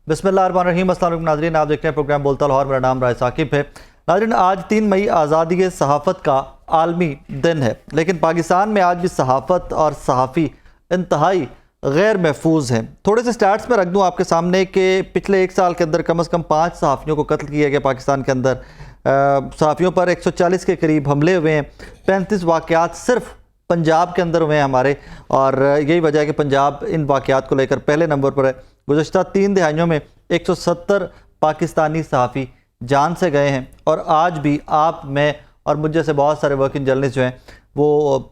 बिस्मिल्लाहिर्रहमानिर्रहीम। अस्सलाम वालेकुम नाज़रीन, आप देखते हैं प्रोग्राम बोलता लाहौर। मेरा नाम राय साकिब है। नाज़रीन, आज 3 मई आज़ादी सहाफ़त का आलमी दिन है, लेकिन पाकिस्तान में आज भी सहाफ़त और सहाफ़ी इंतहाई गैर महफूज हैं। थोड़े से स्टैट्स में रख दूँ आपके सामने कि पिछले 1 साल के अंदर कम से कम 5 सहाफ़ियों को कत्ल किया गया पाकिस्तान के अंदर। सहाफ़ियों पर 140 के करीब हमले हुए हैं। 35 वाक़यात सिर्फ पंजाब के अंदर हुए हैं हमारे, और यही वजह है कि पंजाब इन वाक़यात को लेकर पहले नंबर पर है। गुज़श्ता 3 दिहाइयों में 170 पाकिस्तानी सहाफ़ी जान से गए हैं, और आज भी आप, मैं और मुझ जैसे बहुत सारे वर्किंग जर्नलिस्ट जो हैं वो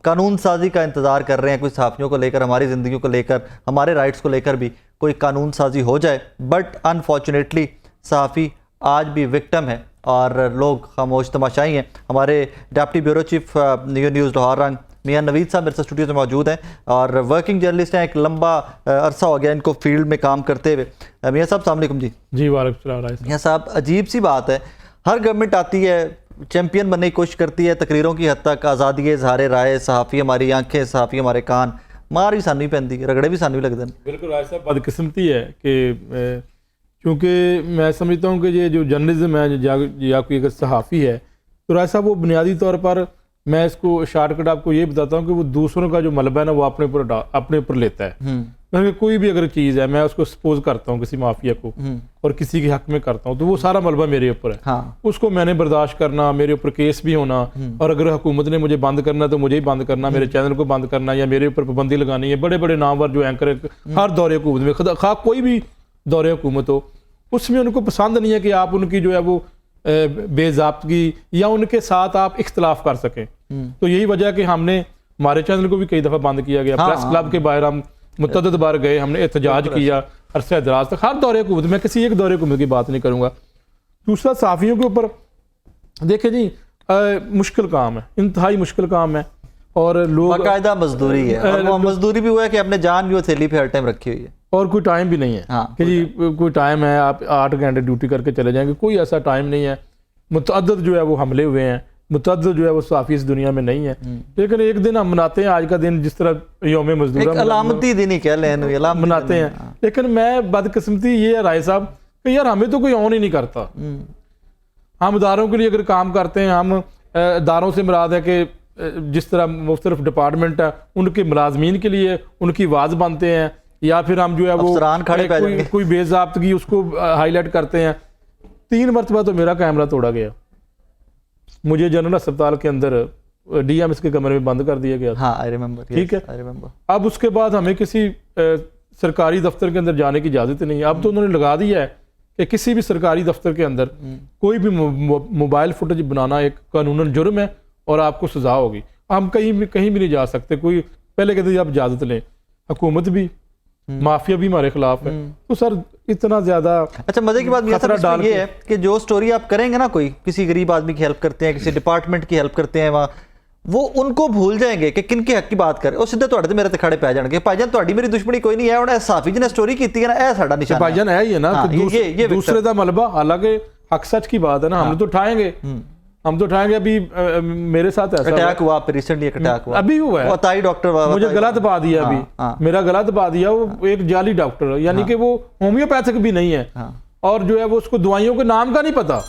कानून साजी का इंतज़ार कर रहे हैं। कुछ सहाफ़ियों को लेकर, हमारी ज़िंदगी को लेकर, हमारे राइट्स को लेकर भी कोई कानून साजी हो जाए। बट अनफॉर्चुनेटली सहाफ़ी आज भी विक्टिम है और लोग खामोश तमाशाई हैं। हमारे deputy bureau chief news Lahore रंग मियां नवीद साहब मेरे साथ स्टूडियो में मौजूद हैं और वर्किंग जर्नलिस्ट हैं। एक लंबा अरसा हो गया इनको फील्ड में काम करते हुए। मियां साहब अस्सलाम वालेकुम। जी वालेकुम सलाम। मियां साहब, अजीब सी बात है, हर गवर्नमेंट आती है, चैम्पियन बनने की कोशिश करती है, तकरीरों की हद तक, आज़ादी इज़हार राय, सहाफ़ी हमारी आंखें, सहाफ़ी हमारे कान, मार भी सानू ही पैंदी, रगड़े भी सानू ही लगते हैं। बिल्कुल राय साहब, बदकिस्मती है कि क्योंकि मैं समझता हूँ कि ये जो जर्नलिज्म है या कोई अगर सहाफ़ी है तो राय साहब वो बुनियादी तौर पर, मैं इसको शॉर्टकट आपको ये बताता हूँ कि वो दूसरों का जो मलबा है ना वो अपने ऊपर लेता है। मैं कोई भी अगर चीज़ है मैं उसको सपोज करता हूँ किसी माफिया को और किसी के हक में करता हूँ तो वो सारा मलबा मेरे ऊपर है। हाँ। उसको मैंने बर्दाश्त करना, मेरे ऊपर केस भी होना, और अगर हुकूमत ने मुझे बंद करना तो मुझे ही बंद करना, मेरे चैनल को बंद करना या मेरे ऊपर पाबंदी लगानी है। बड़े बड़े नामवर जो एंकर हर दौरे हुकूमत में, खा कोई भी दौरे हुकूमत हो, उसमें उनको पसंद नहीं है कि आप उनकी जो है वो बेज़ाब्तगी या उनके साथ आप इख्तलाफ कर सकें। तो यही वजह कि हमने, हमारे चैनल को भी कई दफ़ा बंद किया गया। प्रेस क्लब के बाहर हम मुतअद्दिद बार गए, हमने एहतजाज किया अरसे दराज तक, हर दौरे हुकूमत, मैं किसी एक दौरे हुकूमत की बात नहीं करूँगा। दूसरा, सहाफ़ियों के ऊपर देखें जी, मुश्किल काम है, इंतहाई मुश्किल काम है, और लोग बाकायदा मजदूरी है, और वो मजदूरी भी हुआ है कि अपने जान भी वो थैली पे हर टाइम रखी हुई है, और कोई टाइम भी नहीं है। हाँ, कि जी कोई टाइम है आप 8 घंटे ड्यूटी करके चले जाएंगे, कोई ऐसा टाइम नहीं है। मुतअद्दिद जो है वो हमले हुए हैं, मुतअद्दिद जो है वो सहाफ़ी इस दुनिया में नहीं है। लेकिन एक दिन हम मनाते हैं, आज का दिन जिस तरह यौम मजदूर अलामती दिन ही कह लें, मनाते हैं। लेकिन मैं बदकिस्मती ये है राय साहब कि यार हमें तो कोई ऑन ही नहीं करता। हम इदारों के लिए अगर काम करते हैं, हम इदारों से मुराद है कि जिस तरह मुख्तलिफ डिपार्टमेंट है उनके मुलाजमीन के लिए उनकी आवाज़ बनते हैं, या फिर हम जो है वो कोई बेज़ाब्तगी उसको हाईलाइट करते हैं। 3 मरतबा तो मेरा कैमरा तोड़ा गया, मुझे जनरल अस्पताल के अंदर DMS के कमरे में बंद कर दिया गया। हाँ, आई रिमेंबर। ठीक है, अब उसके बाद हमें किसी सरकारी दफ्तर के अंदर जाने की इजाज़त नहीं है। अब तो उन्होंने लगा दिया है कि किसी भी सरकारी दफ्तर के अंदर कोई भी मोबाइल फुटेज बनाना एक कानूनन जुर्म है और आपको सजा होगी। हम कहीं भी नहीं जा सकते। कोई पहले कहते आप इजाज़त लें, हुकूमत भी, माफिया भी हमारे खिलाफ है। तो सर इतना ज्यादा अच्छा, मजे की बात ये है कि जो स्टोरी आप करेंगे ना, कोई किसी गरीब आदमी की हेल्प करते हैं, किसी डिपार्टमेंट की हेल्प करते हैं, वहाँ वो उनको भूल जाएंगे कि किन के हक की बात करें, और सीधे तुहाडे ते मेरे ते खड़े पै जाएंगे। भाईजान तुहाडी मेरी दुश्मनी कोई नहीं है, उन्हें सहाफ़ी जी ने स्टोरी की है ना, यह साडा निशान भाईजान है ही है ना। दूसरे का मलबा, हालांकि हक सच की बात है ना, हम तो उठाएंगे, हम तो उठाएंगे। अभी मेरे साथ ऐसा अटैक हुआ, रिसेंटली अटैक हुआ, अभी हुआ है, बताई डॉक्टर मुझे गला दबा दिया। अभी मेरा गला दबा दिया, वो एक जाली डॉक्टर, यानी कि वो होम्योपैथिक भी नहीं है, और जो है वो उसको दवाइयों के नाम का नहीं पता,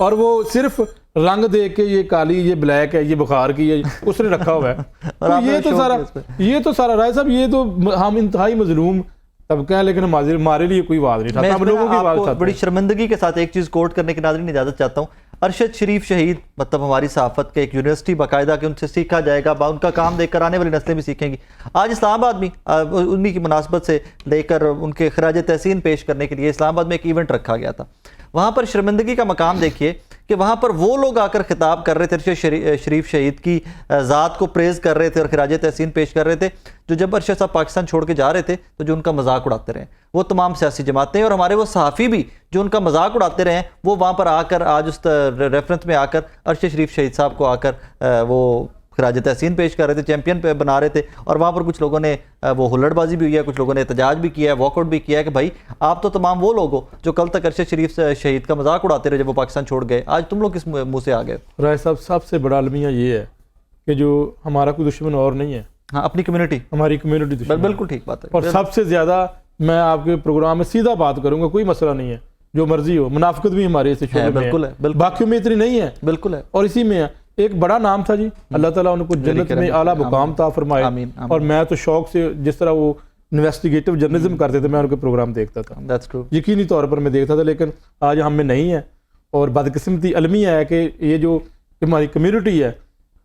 और वो सिर्फ रंग दे के ये काली, ये ब्लैक है, ये बुखार की है, उसने रखा हुआ है। तो ये तो सारा राय साहब, ये तो हम इंतहाई मजलूम तबका है, लेकिन हमारे लिए कोई आवाज नहीं था, हम लोगों की आवाज था। बड़ी शर्मिंदगी के साथ एक चीज कोट करने की नाज़रीन इजाजत चाहता हूँ। अरशद शरीफ शहीद, मतलब हमारी सहाफ़त के एक यूनिवर्सिटी बाकायदा कि उनसे सीखा जाएगा, उनका काम देखकर आने वाली नस्लें भी सीखेंगी। आज इस्लामाबाद में उन्हीं की मुनासबत से लेकर उनके खराज तहसीन पेश करने के लिए इस्लामाबाद में एक इवेंट रखा गया था। वहाँ पर शर्मिंदगी का मकाम देखिए कि वहाँ पर वो लोग आकर खिताब कर रहे थे, अरशद शरीफ शहीद की ज़ात को प्रेज़ कर रहे थे और खराज तहसीन पेश कर रहे थे, जो जब अरशद साहब पाकिस्तान छोड़ के जा रहे थे तो जो उनका मजाक उड़ाते रहे वो तमाम सियासी जमातें, और हमारे वो सहाफ़ी भी जो उनका मजाक उड़ाते रहे, वो वहाँ पर आकर आज उस रेफरेंस में आकर अरशद शरीफ शहीद साहब को आकर वो खराज तहसीन पेश कर रहे थे, चैम्पियन पे बना रहे थे। और वहाँ पर कुछ लोगों ने वो हुल्लड़बाजी भी हुई है, कुछ लोगों ने एहतजाज भी किया है, वॉकआउट भी किया है कि भाई आप तो तमाम वो लोग हो जो कल तक अरशद शरीफ शहीद का मजाक उड़ाते रहे जब वो पाकिस्तान छोड़ गए, आज तुम लोग किस मुँह से आ गए? राय साहब, सबसे बड़ा अलमिया ये है कि जो हमारा कोई दुश्मन और नहीं है, हाँ, अपनी कम्युनिटी, हमारी कम्युनिटी दुश्मन। बिल्कुल ठीक बात है। और सबसे ज्यादा मैं आपके प्रोग्राम में सीधा बात करूंगा, कोई मसला नहीं है, जो मर्जी हो। मुनाफिकत भी हमारे इस शोबे में बिल्कुल है, बिल्कुल। बाकियों में इतनी नहीं है, बिल्कुल है। और इसी में है। एक बड़ा नाम था जी, अल्लाह ताला उनको जन्नत में आला मुकाम ता फरमाए। आमीन, आमीन। और मैं तो शौक से, जिस तरह वो इन्वेस्टिगेटिव जर्नलिज्म करते थे, मैं उनके प्रोग्राम देखता था, दैट्स ट्रू। यकीनी तौर पर मैं देखता था। लेकिन आज हम में नहीं है, और बदकिस्मती अलमिया है कि ये जो हमारी कम्युनिटी है,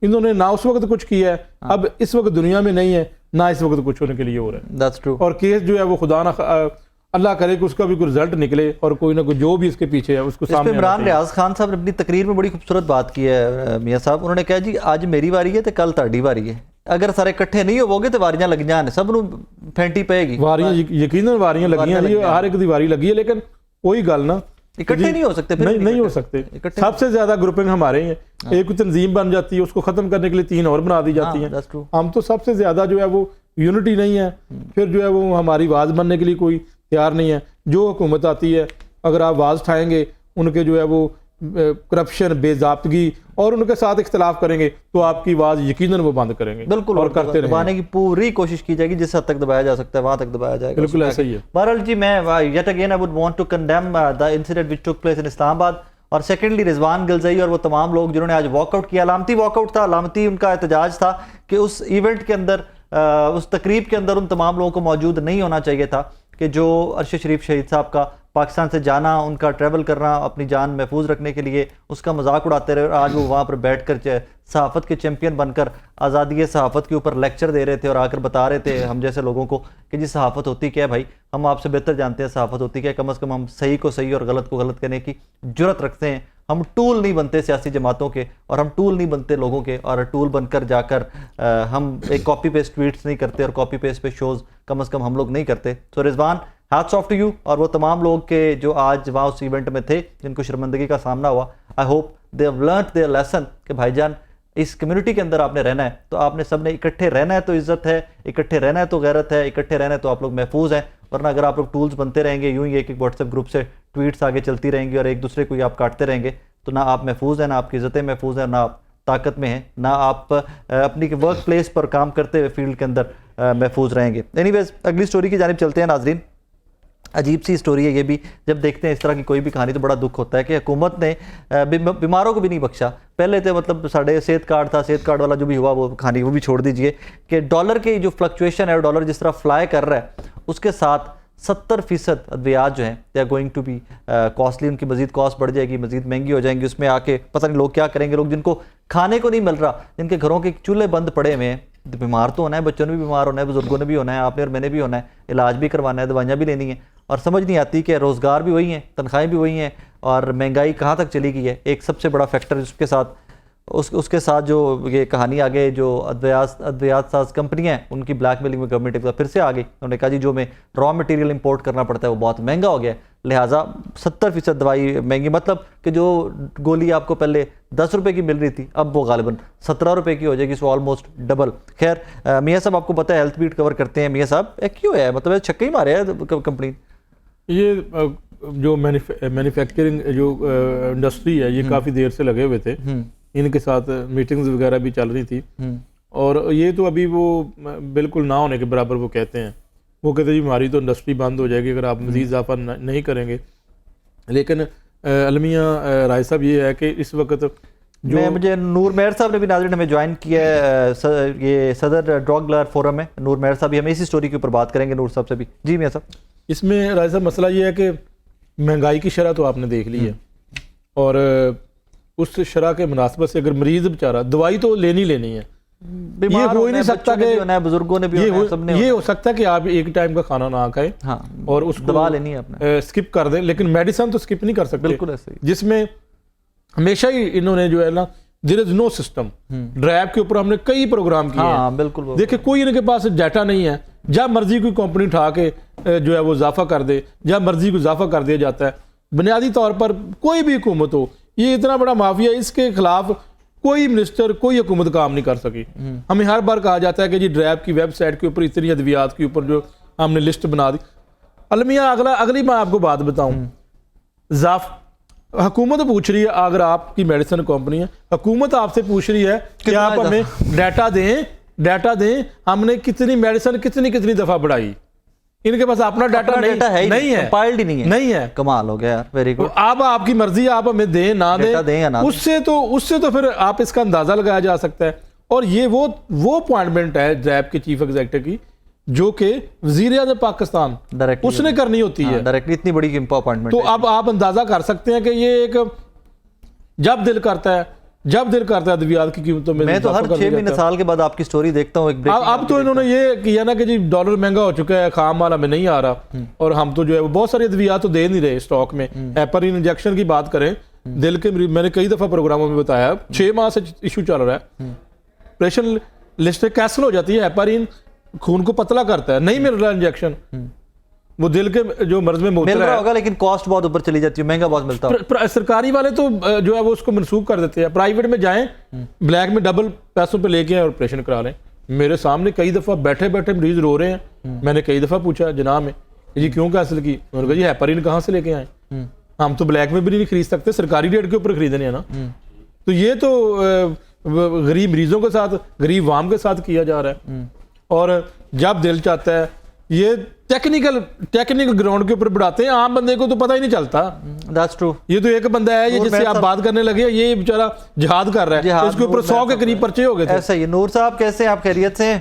इन्होंने ना उस वक्त कुछ किया है, अब इस वक्त दुनिया में नहीं है, ना इस वक्त कुछ होने के लिए हो रहा है। That's true. और केस जो है वो खुदा ना अल्लाह करे कि उसका भी कोई रिजल्ट निकले, और कोई ना कोई जो भी इसके पीछे है उसको इस पे सामने आना इमरान चाहिए। रियाज खान साहब ने अपनी तकरीर में बड़ी खूबसूरत बात की है मियाँ साहब। उन्होंने कहा जी आज मेरी वारी है तो कल ताड़ी वारी है, अगर सारे इकट्ठे नहीं होवोगे तो वारियां लग जान, सब नूं फैंटी पेगी। वारियां यकीनन वारियां लगी हैं जी, हर एक दी वारी लगी है, लेकिन कोई गल ना इकट्ठे नहीं हो सकते, फिर नहीं हो सकते। सबसे ज्यादा ग्रुपिंग हमारे ही है। एक तंजीम बन जाती है, उसको खत्म करने के लिए 3 और बना दी जाती that's true। हैं। हम तो सबसे ज्यादा जो है वो यूनिटी नहीं है, फिर जो है वो हमारी आवाज बनने के लिए कोई तैयार नहीं है। जो हुकूमत आती है, अगर आप आवाज उठाएंगे, उनके जो है वो करप्शन, बेजाब्तगी और उनके साथ इख्तलाफ करेंगे, तो आपकी आवाज यकीनन वो बंद करेंगे। बिल्कुल, और करते रहेंगे। दबाने की पूरी कोशिश की जाएगी, जिस हद तक दबाया जा सकता है वहां तक दबाया जाएगा। बिल्कुल ऐसा ही है। बहरहाल जी, मैं yet again I would want to condemn the incident which took place in Islamabad, और सेकेंडली रिजवान गिलजई और वो तमाम लोग जिन्होंने आज वॉकआउट किया। अलामती वॉकआउट था, अलामती उनका एहतजाज था कि उस इवेंट के अंदर, उस तकरीब के अंदर उन तमाम लोगों को मौजूद नहीं होना चाहिए था, कि जो अरशद शरीफ शहीद साहब का पाकिस्तान से जाना, उनका ट्रैवल करना अपनी जान महफूज रखने के लिए, उसका मजाक उड़ाते रहे। और आज वो वहाँ पर बैठ कर सहाफ़त के चैम्पियन बनकर आज़ादी सहाफ़त के ऊपर लेक्चर दे रहे थे, और आकर बता रहे थे हम जैसे लोगों को कि जी सहाफ़त होती क्या है भाई, हम आपसे बेहतर जानते हैं सहाफ़त होती क्या है, कम अज़ कम हम सही को सही और गलत को गलत कहने की जुर्रत रखते हैं। हम टूल नहीं बनते सियासी जमातों के, और हम टूल नहीं बनते लोगों के, और टूल बनकर जाकर हम एक कॉपी पेस्ट ट्वीट्स नहीं करते, और कॉपी पेस्ट पे शोज़ कम अज़ कम हम लोग नहीं करते। So Rizwan, hats off to you, और वो तमाम लोग के जो आज वहाँ उस इवेंट में थे जिनको शर्मिंदगी का सामना हुआ। I hope they have learned there lesson कि भाईजान इस कम्युनिटी के अंदर आपने रहना है तो आपने सबने इकट्ठे रहना है, तो इज्जत है, इकट्ठे रहना है तो गैरत है, इकट्ठे रहना है तो आप लोग महफूज हैं। वरना अगर आप लोग टूल्स बनते रहेंगे, यूं ही एक एक व्हाट्सएप ग्रुप से ट्वीट्स आगे चलती रहेंगी और एक दूसरे को ही आप काटते रहेंगे, तो ना आप महफूज हैं, ना आपकी इज्जतें महफूज हैं, ना आप ताकत में हैं, ना आप अपनी वर्क प्लेस पर काम करते हुए फील्ड के अंदर महफूज रहेंगे। एनीवेज, अगली स्टोरी की जानिब चलते हैं नाजरीन। अजीब सी स्टोरी है ये भी, जब देखते हैं इस तरह की कोई भी कहानी तो बड़ा दुख होता है कि हुकूमत ने बीमारों को भी नहीं बख्शा। पहले तो मतलब साढ़े सेहत कार्ड था, सेहत कार्ड वाला जो भी हुआ वो कहानी वो भी छोड़ दीजिए, कि डॉलर की जो फ्लक्चुएशन है, डॉलर जिस तरह फ्लाई कर रहा है, उसके साथ 70% अद्वियात जो हैं they are going to be costly, उनकी मजीद कॉस्ट बढ़ जाएगी, मजीद महंगी हो जाएंगी। उसमें आके पता नहीं लोग क्या करेंगे, लोग जिनको खाने को नहीं मिल रहा, जिनके घरों के चूल्हे बंद पड़े हुए हैं, बीमार तो होना है, बच्चों ने भी बीमार होना है, बुजुर्गों ने भी होना है, आपने और मैंने भी होना है, इलाज भी करवाना है, दवाइयाँ भी लेनी है, और समझ नहीं आती कि रोज़गार भी वही हैं, तनख्वाहें भी वही हैं, और महंगाई कहाँ तक चली गई है। एक सबसे बड़ा फैक्टर उसके साथ उसके साथ जो ये कहानी आगे, जो अद्वियात साज कंपनियाँ हैं उनकी ब्लैकमेलिंग में गवर्नमेंट एक बार फिर से आ गई। उन्होंने कहा जी जो में रॉ मटेरियल इंपोर्ट करना पड़ता है वो बहुत महंगा हो गया है, लिहाजा 70% दवाई महंगी, मतलब कि जो गोली आपको पहले 10 रुपये की मिल रही थी अब वो गालिबन 17 रुपये की हो जाएगी, सो ऑलमोस्ट डबल। खैर मियाँ साहब आपको पता है हेल्थ बीट कवर करते हैं, मियाँ साहब क्यों है, मतलब छक्के ही मारे है कंपनी। ये जो मैन्युफैक्चरिंग जो इंडस्ट्री है ये काफ़ी देर से लगे हुए थे, इनके साथ मीटिंग्स वगैरह भी चल रही थी, और ये तो अभी वो बिल्कुल ना होने के बराबर वो कहते हैं। वो कहते हैं जी हमारी तो इंडस्ट्री बंद हो जाएगी अगर आप मज़ीद इजाफा नहीं करेंगे। लेकिन अलमिया राय साहब ये है कि इस वक्त जो मुझे नूर मेहर साहब ने भी नाज़रीन हमें ज्वाइन किया है, ये सदर ड्रग लॉयर फोरम है, नूर मेहर साहब भी, हमें इसी स्टोरी के ऊपर बात करेंगे नूर साहब से भी। जी मियाँ साहब, इसमें राय साहब मसला ये है कि महंगाई की शरह तो आपने देख ली है, और उस शरह के मुनासबत से अगर मरीज बेचारा दवाई तो लेनी है, ये हो ही नहीं सकता कि बुजुर्गों ने भी ये हो सकता है कि आप एक टाइम का खाना ना खाएं, हाँ, और उसको दवा लेनी है अपने स्किप कर दें, लेकिन मेडिसिन तो स्किप नहीं कर सकते। बिल्कुल ऐसे ही, जिसमें हमेशा ही इन्होंने जो है ना, there is no system. Drive के ऊपर हमने कई प्रोग्राम किए हैं, हाँ बिल्कुल। देखिए कोई इनके पास डाटा नहीं है, जब मर्जी कोई कंपनी उठा के जो है वो इजाफा कर दे, जब मर्जी को इजाफा कर दिया जाता है। बुनियादी तौर पर कोई भी हुकूमत हो, ये इतना बड़ा माफिया, इसके खिलाफ कोई मिनिस्टर, कोई हुकूमत काम नहीं कर सकी। हमें हर बार कहा जाता है कि जी ड्राइव की वेबसाइट के ऊपर इतनी अद्वियात के ऊपर जो हमने लिस्ट बना दी। अलमिया अगली मैं आपको बात बताऊं, हुकूमत पूछ रही है, अगर आपकी मेडिसिन कंपनी है, हुकूमत आपसे पूछ रही है कि आप हमें डाटा दें, हमने कितनी मेडिसिन कितनी दफ़ा बढ़ाई। इनके पास अपना डाटा डेटा है नहीं है, कंपाइल्ड ही नहीं है। कमाल हो गया यार, वेरी गुड। अब आपकी मर्जी, आप हमें दें ना दें या ना उससे तो फिर आप इसका अंदाजा लगाया जा सकता है। और ये वो अपॉइंटमेंट है जैब के चीफ एग्जीक्यूटिव की जो कि वजीर आज़म पाकिस्तान उसने करनी होती है डायरेक्टली, इतनी बड़ी अपॉइंटमेंट। तो अब आप अंदाजा कर सकते हैं कि ये एक जब दिल करता है अद्वियात की कीमतों में। मैं तो हर 6 महीने साल के बाद आपकी स्टोरी देखता हूँ। अब तो इन्होंने ये किया ना कि जी डॉलर महंगा हो चुका है, खाम वाला में नहीं आ रहा, और हम तो जो है वो बहुत सारी अद्वियात तो दे नहीं रहे स्टॉक में। हेपरिन इंजेक्शन की बात करें, दिल के मरीज, मैंने कई दफा प्रोग्रामों में बताया, 6 माह से इशू चल रहा है, ऑपरेशन लिस्ट कैंसिल हो जाती है। हेपरिन खून को पतला करता है, नहीं मिल रहा इंजेक्शन, वो दिल के जो मर्ज में मिल रहा होगा लेकिन कॉस्ट बहुत ऊपर चली जाती है, महंगा बहुत मिलता है। सरकारी वाले तो जो है वो उसको मनसूख कर देते हैं, प्राइवेट में जाएं, ब्लैक में डबल पैसों पे लेके आए और ऑपरेशन करा लें। मेरे सामने कई दफा बैठे बैठे मरीज रो रहे हैं। मैंने कई दफा पूछा जनाब में जी क्यों कैंसिल की, उन्होंने कहा जी हेपरिन कहाँ से लेके आए, हम तो ब्लैक में भी नहीं खरीद सकते, सरकारी रेट के ऊपर खरीदने हैं ना। तो ये तो गरीब मरीजों के साथ, गरीब वाम के साथ किया जा रहा है। और जब दिल चाहता है ये टेक्निकल ग्राउंड के ऊपर बढ़ाते हैं, आम बंदे को तो पता ही नहीं चलता। That's true। ये तो एक बंदा है ये जिससे आप बात करने लगे, ये बेचारा जिहाद कर रहा है, इसके ऊपर 100 के करीब पर्चे हो गए थे। ऐसा ही। नूर साहब कैसे हैं आप, खैरियत से?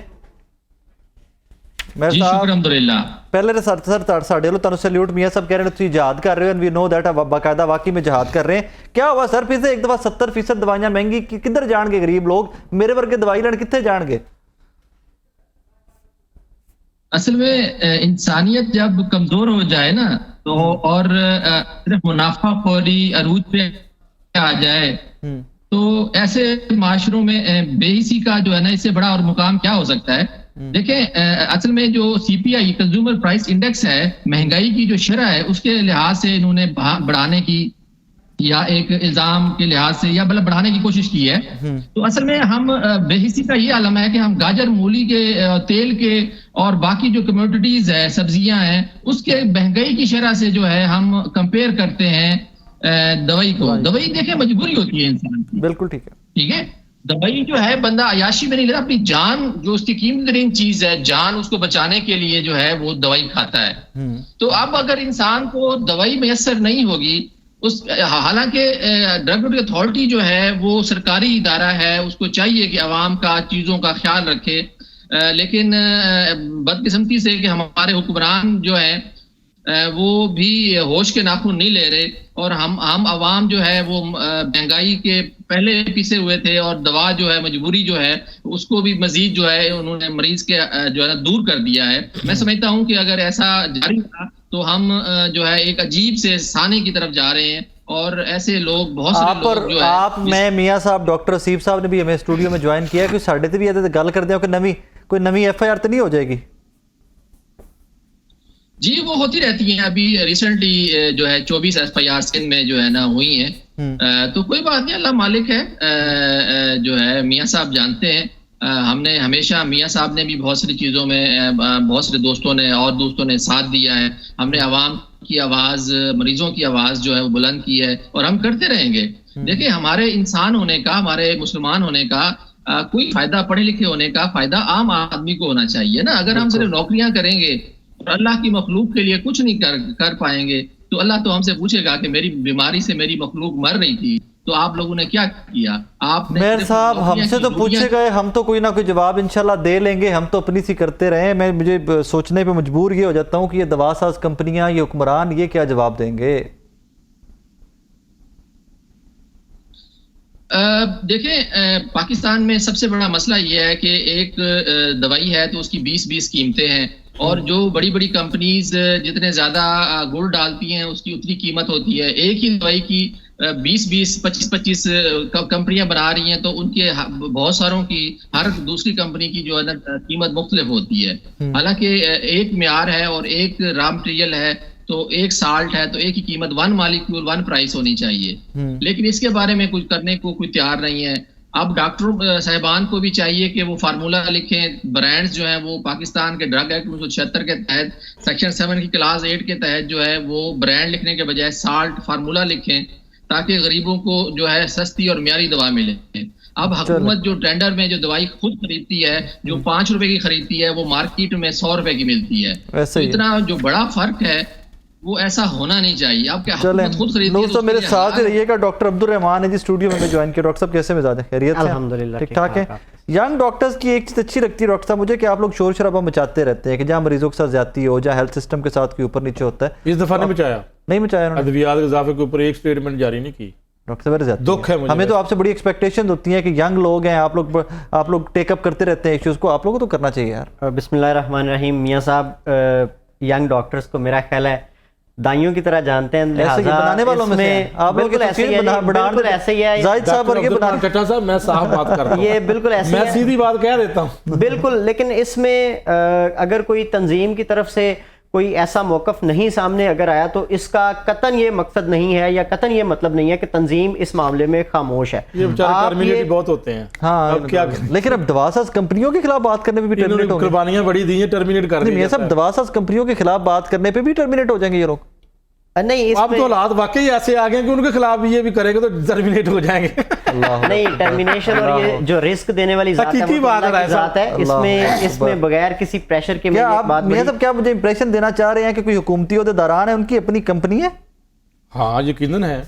जी शुक्र अल्हम्दुलिल्लाह। पहले सर साढ़े लो तनु सैल्यूट, मियां सब कह रहे हैं तुम जिहाद कर रहे हो, एंड वी नो दैट, बाकायदा वाकई में जिहाद कर रहे हैं। क्या हुआ सर, फिर से एक दफा 70% दवाइयां महंगी, किधर जाएंगे गरीब लोग, मेरे वर्गे दवाई लेने कितने जाएंगे? असल में इंसानियत जब कमजोर हो जाए ना तो, और सिर्फ मुनाफाखोरी अरूज पे आ जाए, तो ऐसे माशरों में बेहिसी का जो है ना, इससे बड़ा और मुकाम क्या हो सकता है। देखें, असल में जो CPI कंज्यूमर प्राइस इंडेक्स है, महंगाई की जो शरह है उसके लिहाज से इन्होंने बढ़ाने की या एक इल्जाम के लिहाज से या मतलब बढ़ाने की कोशिश की है। तो असल में हम बेहिसी का ये आलम है कि हम गाजर, मूली के, तेल के और बाकी जो कमोडिटीज है, सब्जियां हैं, उसके महंगाई की शरह से जो है हम कंपेयर करते हैं दवाई को। दवाई देखें मजबूरी होती है इंसान की, बिल्कुल ठीक है, ठीक है। दवाई जो है बंदा अयाशी में नहीं लेता, अपनी जान जो उसकी कीमती चीज है, जान उसको बचाने के लिए जो है वो दवाई खाता है। तो अब अगर इंसान को दवाई मैसर नहीं होगी, उस हालांकि ड्रग अथॉरिटी जो है वो सरकारी इदारा है, उसको चाहिए कि अवाम का चीजों का ख्याल रखे, लेकिन बदकिस्मती से कि हमारे हुक्मरान जो है वो भी होश के नाखून नहीं ले रहे, और हम अवाम जो है वो महंगाई के पहले पीछे हुए थे, और दवा जो है मजबूरी जो है उसको भी मजीद जो है उन्होंने मरीज के जो है ना दूर कर दिया है। मैं समझता हूँ कि अगर ऐसा जारी रहा तो हम जो है एक अजीब से साने की तरफ जा रहे हैं, और ऐसे लोग बहुत सारे लोग जो है आप मैं मियां साहब, डॉक्टर असीफ साहब ने भी हमें स्टूडियो में ज्वाइन किया कि साढ़े ते भी आते गल करते हो कि कोई नवी FIR तो नहीं हो जाएगी? जी वो होती रहती है। अभी रिसेंटली जो है 24 FIR सिंध में जो है ना हुई है, तो कोई बात नहीं, अल्लाह मालिक है। जो है मियां साहब जानते हैं, हमने हमेशा, मियां साहब ने भी बहुत सारी चीजों में बहुत सारे दोस्तों ने और दोस्तों ने साथ दिया है। हमने आवाम की आवाज, मरीजों की आवाज जो है वो बुलंद की है, और हम करते रहेंगे। देखिए, हमारे इंसान होने का, हमारे मुसलमान होने का कोई फायदा, पढ़े लिखे होने का फायदा आम आदमी को होना चाहिए ना। अगर हम सिर्फ नौकरियां करेंगे और अल्लाह की मखलूक के लिए कुछ नहीं कर पाएंगे, तो अल्लाह तो हमसे पूछेगा कि मेरी बीमारी से मेरी मखलूक मर रही थी, तो आप लोगों ने क्या किया। आपने मेयर साहब हमसे तो पूछे गए, हम तो कोई ना कोई जवाब इंशाल्लाह दे लेंगे, हम तो अपनी सी करते रहे। मुझे सोचने पे मजबूर ये हो जाता हूँ कि ये दवासाज कंपनियां, ये हुक्मरान, ये क्या जवाब देंगे? देखें, पाकिस्तान में सबसे बड़ा मसला ये है कि एक दवाई है तो उसकी 20-20 कीमतें हैं, और जो बड़ी बड़ी कंपनीज जितने ज्यादा गुड़ डालती हैं उसकी उतनी कीमत होती है। एक ही दवाई की 20-20, 25-25 कंपनियां बना रही हैं, तो उनके बहुत सारों की, हर दूसरी कंपनी की जो है ना कीमत मुख्तलिफ होती है। हालांकि एक म्यार है और एक रॉ मटेरियल है, तो एक साल्ट है, तो एक ही कीमत, 1 मॉलिक्यूल 1 प्राइस होनी चाहिए। लेकिन इसके बारे में कुछ करने को कोई तैयार नहीं है। अब डॉक्टर साहिबान को भी चाहिए कि वो फार्मूला लिखें। ब्रांड्स जो है वो पाकिस्तान के ड्रग एक्ट 1976 के तहत सेक्शन 7 की क्लास 8 के तहत जो है वो ब्रांड लिखने के बजाय साल्ट फार्मूला लिखें, ताकि गरीबों को जो है सस्ती और म्यारी दवा मिले। अब हुकूमत जो टेंडर में जो दवाई खुद खरीदती है, जो 5 रुपए की खरीदती है, वो मार्केट में 100 रुपए की मिलती है। ऐसे तो ही है। इतना जो बड़ा फर्क है वो ऐसा होना नहीं चाहिए। आप क्या चलें हुकूमत खुद खरीदती है? दोस्तों, मेरे साथ ही रहिएगा। डॉक्टर अब्दुल रहमान है जी स्टूडियो में ज्वाइन किया। डॉक्टर साहब कैसे मिजाज है? खैरियत है? अल्हम्दुलिल्लाह ठीक ठाक है। यंग डॉक्टर्स की एक चीज़ अच्छी लगती है डॉक्टर साहब मुझे कि आप लोग शोर शराबा मचाते रहते हैं कि जहाँ मरीजों के साथ ज्यादती हो, जहाँ हेल्थ सिस्टम के साथ कोई ऊपर नीचे होता है। इस दफा नहीं बचाया, नहीं मचाया उन्होंने अद्वियात के इजाफे के ऊपर एक स्टेटमेंट जारी नहीं की। डॉक्टर साहब ज्यादा दुख है मुझे। हमें तो आपसे बड़ी एक्सपेक्टेशन होती है कि यंग लोग हैं, आप लोग टेकअप करते रहते हैं इश्यूज को, आप लोगों को तो करना चाहिए यार। बिस्मिल्लाहिर्रहमानिर्रहीम। मियाँ साहब यंग डॉक्टर्स को मेरा ख्याल है दाइयों की तरह जानते हैं, ऐसे ही बनाने वालों में से हैं। आप लोग बिल्कुल ऐसे ही है, बिल्कुल ऐसे ही है जाहिद साहब और ये बना चट्टा साहब, मैं साफ बात कर रहा हूँ, ये बिल्कुल ऐसे मैं है सीधी बात कह देता हूँ। बिल्कुल। लेकिन इसमें अगर कोई तंजीम की तरफ से कोई ऐसा मौकफ नहीं सामने अगर आया तो इसका कतन ये मकसद नहीं है या कतन ये मतलब नहीं है कि तंजीम इस मामले में खामोश है। ये बेचारे टर्मिनेट बहुत होते हैं। हाँ अब क्या करें? लेकिन अब दवासाज कंपनियों के खिलाफ बात करने पे भी टर्मिनेट इन्होंने होंगे। कुर्बानियां बड़ी दी हैं, टर्मिनेट कर नहीं दिया ये सब दवासाज कंपनियों के खिलाफ बात करने पे भी टर्मिनेट हो जाएंगे ये लोग। नहीं अब तो हालात वाकई ऐसे आ गए कि उनके खिलाफ भी ये भी करेंगे तो टर्मिनेट हो जाएंगे। नहीं, टर्मिनेशन और ये जो रिस्क देने वाली जात है हकीकी वो तो बात अल्लाह है की जात है। इसमें बगैर किसी प्रेशर के क्या मेरी एक आप बात मियां बड़ी- साहब क्या मुझे इंप्रेशन देना चाह रहे हैं कि कोई हुकूमती ओहदेदारान है उनकी अपनी कंपनी है? हाँ यकीनन है।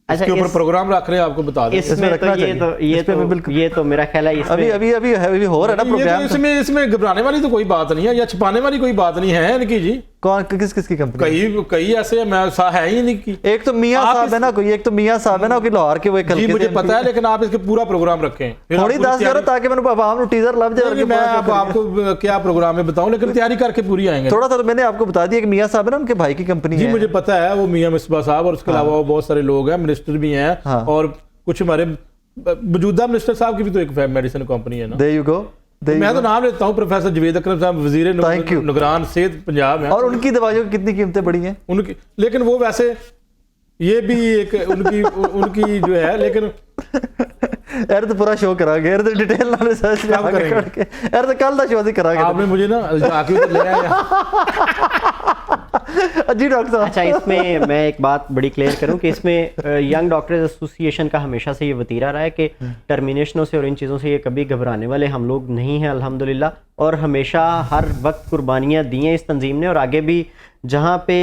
अच्छा, इसके ऊपर प्रोग्राम रख रहे हैं, आपको बता दें। इसमें इसमें तो रखना ये चाहिए। तो ये इस पे तो मैं बिल्कुल- ये तो मेरा ख्याल है अभी इसमें अभी अभी अभी हो रहा है ना ये तो प्रोग्राम। इसमें घबराने वाली तो कोई बात नहीं है या छिपाने वाली कोई बात नहीं है इनकी जी। कौन किस किस की कंपनी? कई ऐसे है ही नहीं की। एक तो मियां आप साहब है ना कोई, एक तो मियां साहब है ना कि लाहौर के वो एक जी हल्के मुझे से पता है, लेकिन आप इसके पूरा प्रोग्राम रखें। फिर थोड़ी आप पूरी 10 तैयारी- ताकि मैंने आवाम टीजर लग जाए। नहीं, मैं आपको क्या प्रोग्राम में बताऊं, लेकिन तैयारी करके पूरी आएंगे। थोड़ा सा तो मैंने आपको बता दिया कि मियां साहब है ना उनके भाई की कंपनी जी है। मुझे पता है, वो मियां मिसबा साहब और उसके अलावा बहुत सारे लोग हैं, मिनिस्टर भी हैं हाँ। और कुछ हमारे मौजूदा मिनिस्टर साहब की भी तो एक मेडिसिन कंपनी है ना। There you go. मैं तो नाम लेता हूँ, प्रोफेसर जवेद अकरम साहब वजीर Thank you. निगरान सेहत पंजाब है। और उनकी दवाइयों की कितनी कीमतें बढ़ी हैं? उनकी, लेकिन वो वैसे ये भी एक उनकी जो है, लेकिन यार तो पूरा शो करांगे यार, तो डिटेल ना रिसर्च में आगे करेंगे? करके यार तो कल का शो ही करांगे। आपने मुझे ना आके उधर ले आया। जी डॉक्टर साहब। अच्छा, इसमें मैं एक बात बड़ी क्लियर करूं कि इसमें यंग डॉक्टर्स एसोसिएशन का हमेशा से ये वतीरा रहा है कि टर्मिनेशनों से और इन चीज़ों से ये कभी घबराने वाले हम लोग नहीं हैं अल्हम्दुलिल्लाह, और हमेशा हर वक्त कुर्बानियाँ दी हैं इस तंजीम ने, और आगे भी जहाँ पे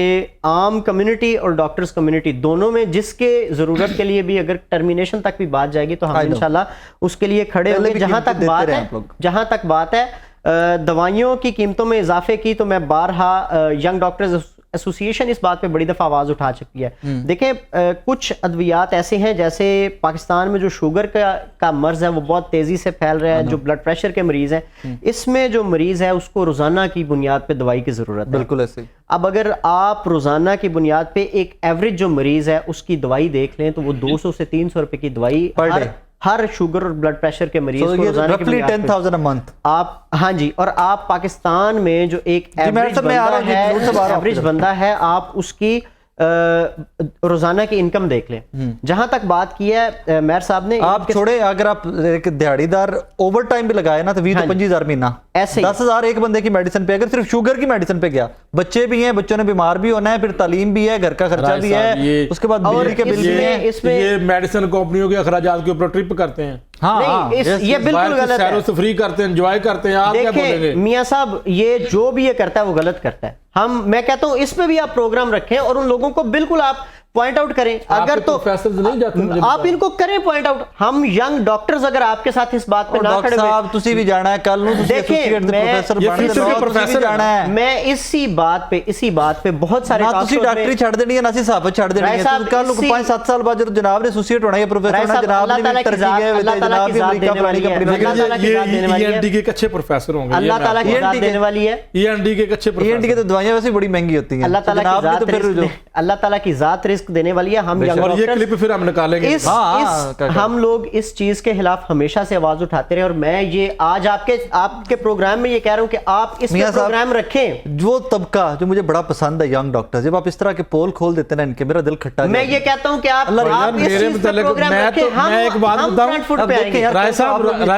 आम कम्युनिटी और डॉक्टर्स कम्युनिटी दोनों में जिसके ज़रूरत के लिए भी अगर टर्मिनेशन तक भी बात जाएगी तो हम इंशाल्लाह उसके लिए खड़े पहले होंगे। भी जहाँ कीमतें तक देते बात रहे है आप लोग। जहाँ तक बात है दवाइयों की कीमतों में इजाफे की, तो मैं बारहा यंग डॉक्टर्स एसोसिएशन इस बात पे बड़ी दफ़ा आवाज़ उठा चुकी है। देखें, कुछ अद्वियात ऐसे हैं, जैसे पाकिस्तान में जो शुगर का मर्ज है वो बहुत तेज़ी से फैल रहा है, जो ब्लड प्रेशर के मरीज़ हैं, इसमें जो मरीज़ है उसको रोज़ाना की बुनियाद पे दवाई की ज़रूरत है। बिल्कुल ऐसे ही। अब अगर आप रोज़ाना की बुनियाद पे एक एवरेज जो मरीज़ है उसकी दवाई देख लें तो वो 200 से 300 रुपए की दवाई Per day। हर शुगर और ब्लड प्रेशर के मरीज को ये रोजाना की रफली बुनियाद पे 10,000 अ मंथ। आप, हाँ जी, और आप पाकिस्तान में जो एक एवरेज बंदा है आप उसकी रोजाना की इनकम देख लें। जहां तक बात की है मेयर साहब ने, आप छोड़े, अगर आप एक दिहाड़ीदार ओवर टाइम भी लगाए ना तो 20 से 25,000 महीना, ऐसे 10,000 एक बंदे की मेडिसिन पे, अगर सिर्फ शुगर की मेडिसिन पे गया, बच्चे भी हैं, बच्चों ने बीमार भी होना है, फिर तालीम भी है, घर का खर्चा भी है, उसके बाद बिजली के बिल भी है। ये मेडिसिन कंपनियों के अखराजात के ऊपर ट्रिप करते हैं। हाँ, ये बिल्कुल गलत है। फ्री करते हैं, एंजॉय करते हैं। आप क्या बोलेंगे? देखिए मियां साहब, ये जो भी ये करता है वो गलत करता है। मैं कहता हूं इस पे भी आप प्रोग्राम रखें और उन लोगों को बिल्कुल आप पॉइंट आउट करें। अगर तो प्रोफेसर नहीं जाते, मुझे आप इनको करें पॉइंट आउट। हम यंग डॉक्टर्स अगर आपके साथ इस बात पे ना खड़े डॉक्टर साहब तुसी भी जाना है कल देखिए, प्रोफेसर जाना है। मैं इसी बात पे बहुत सारे डॉक्टरी छड़ देनी है ना, साहब छड़ देनी है। कल 5-7 साल बाद जब जनाब ने एसोसिएट होना है, प्रोफेसर होना, जनाब ने भी तरक्की है, जनाब भी अमेरिका फलानी कंपनी में ईएनटी के अच्छे प्रोफेसर होंगे। अल्लाह ताला की जात देने वाली है। ईएनटी के अच्छे प्रोफेसर, ईएनटी की तो दवाइयां वैसे बड़ी महंगी होती हैं। अल्लाह ताला की जात रिस्क देने वाली है। हम और ये क्लिप फिर हम निकालेंगे। हम लोग इस चीज के खिलाफ हमेशा से आवाज उठाते रहे और मैं ये आज आपके प्रोग्राम में ये कह रहा हूं कि आप इस प्रोग्राम रखें। जो तबका जो मुझे बड़ा पसंद है यंग डॉक्टर, जब आप इस तरह के पोल खोल देते हैं ना इनके, मेरा दिल खट्टा। मैं ये कहता हूं कि आप इस चीज पे प्रोग्राम रखें। मैं एक बात बताऊं, राय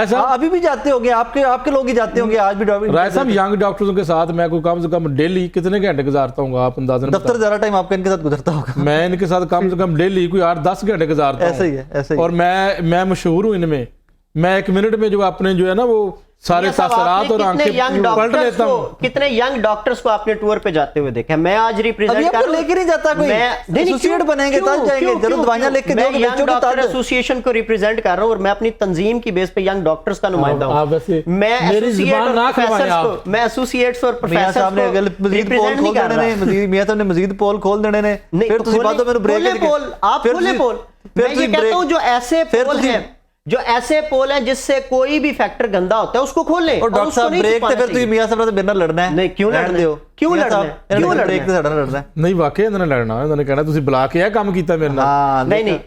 साहब अभी भी जाते होंगे, आपके लोग ही जाते होंगे आज भी। राय साहब, यंग डॉक्टर्स के साथ मैं कोई कम से कम डेली कितने घंटे गुजारता हूँ आप अंदाजन? दफ्तर ज्यादा टाइम आपका इनके साथ गुजरता होगा। मैं इनके साथ कम से कम डेली कोई 8-10 घंटे गुजारता हूँ। ऐसे ही है, ऐसे ही। और मैं मशहूर हूँ इनमें, मैं 1 मिनट में जो अपने जो है ना वो सारे तासरात और आंखें पलट लेता हूँ। कितने यंग डॉक्टर्स को आपने टूर पे जाते हुए देखा? मैं आज रिप्रेजेंट कर लेके नहीं जाता कोई, एसोसिएट बनेंगे तब जाएंगे, जरूर दवाइयां लेके मैं दोगे यंग बच्चों को डॉक्टर तब। एसोसिएशन को रिप्रेजेंट कर रहा हूँ और मैं अपनी तंजीम की बेस पे यंग डॉक्टर्स का नुमाइंदा आप हूँ। वैसे मैं मेरी एसोसिएट जुबान और ना खिलवाएं प्रोफेसर्स आप। को, मैं एसोसिएट्स और मियां प्रोफेसर्स साहब ने को अगर मजीद पोल रिप्रेजेंट खोल नहीं कर देने रहा। ने, मियां साहब ने मजीद पोल खोल देने ने, नहीं, फिर तुसी बातों में ब्रेक खोले पोल, आप खोले पोल। मैं ये कहता हूँ जो ऐसे पोल हैं, जो ऐसे पोल हैं जिससे कोई भी फैक्टर गंदा होता है उसको खोलें। और डॉक्टर साहब ब्रेक पे फिर तुसी मियां साहब से बिना लड़ना है। नहीं, क्यों लड़ना है? क्यों लड़ना है? क्यों लड़ना ब्रेक है? ਤੇ ਸਾਡਾ ਲੜਨਾ ਹੈ। नहीं वाकई इन्होंने लड़ना, इन्होंने कहना तुसी बुला के यह काम किया मेरे नाल। हाँ नहीं नहीं,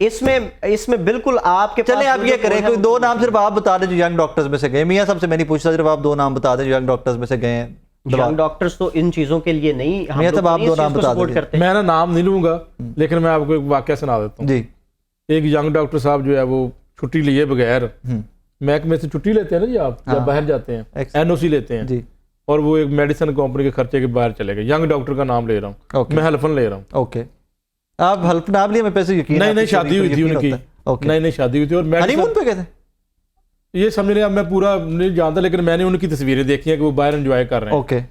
इसमें बिल्कुल आपके चले पास आप ये करें, कोई 2 नाम सिर्फ आप बता दें जो यंग डॉक्टर्स में से गए। मियां साहब से मैं नहीं पूछता, सिर्फ आप 2 नाम बता दें जो यंग डॉक्टर्स में से गए हैं। यंग डॉक्टर्स तो इन चीजों के लिए नहीं, हम मियां लोग साहब आप इस 2 नाम चीज को बता सपोर्ट दीजिए। करते हैं। मैं ना नाम नहीं लूंगा, लेकिन मैं आपको एक वाकया सुना देता हूँ। जी एक यंग डॉक्टर साहब जो है वो छुट्टी लिए बगैर, महकमे से छुट्टी लेते हैं ना जी आप, जब बाहर जाते हैं एनओसी लेते हैं जी, और वो एक मेडिसिन कंपनी के खर्चे के बाहर चले गए। यंग डॉक्टर का नाम ले रहा हूँ मैं, हल्फन ले रहा हूँ। ओके, आप हल्फ नाम लिए मैं पैसे यकीन नहीं शादी हुई थी उनकी, नहीं शादी हुई थी और मैं हनीमून पे गए थे। ये समझ रहे, अब मैं पूरा नहीं जानता, लेकिन मैंने उनकी तस्वीरें देखी हैं कि वो बाहर एंजॉय कर रहे हैं। ओके,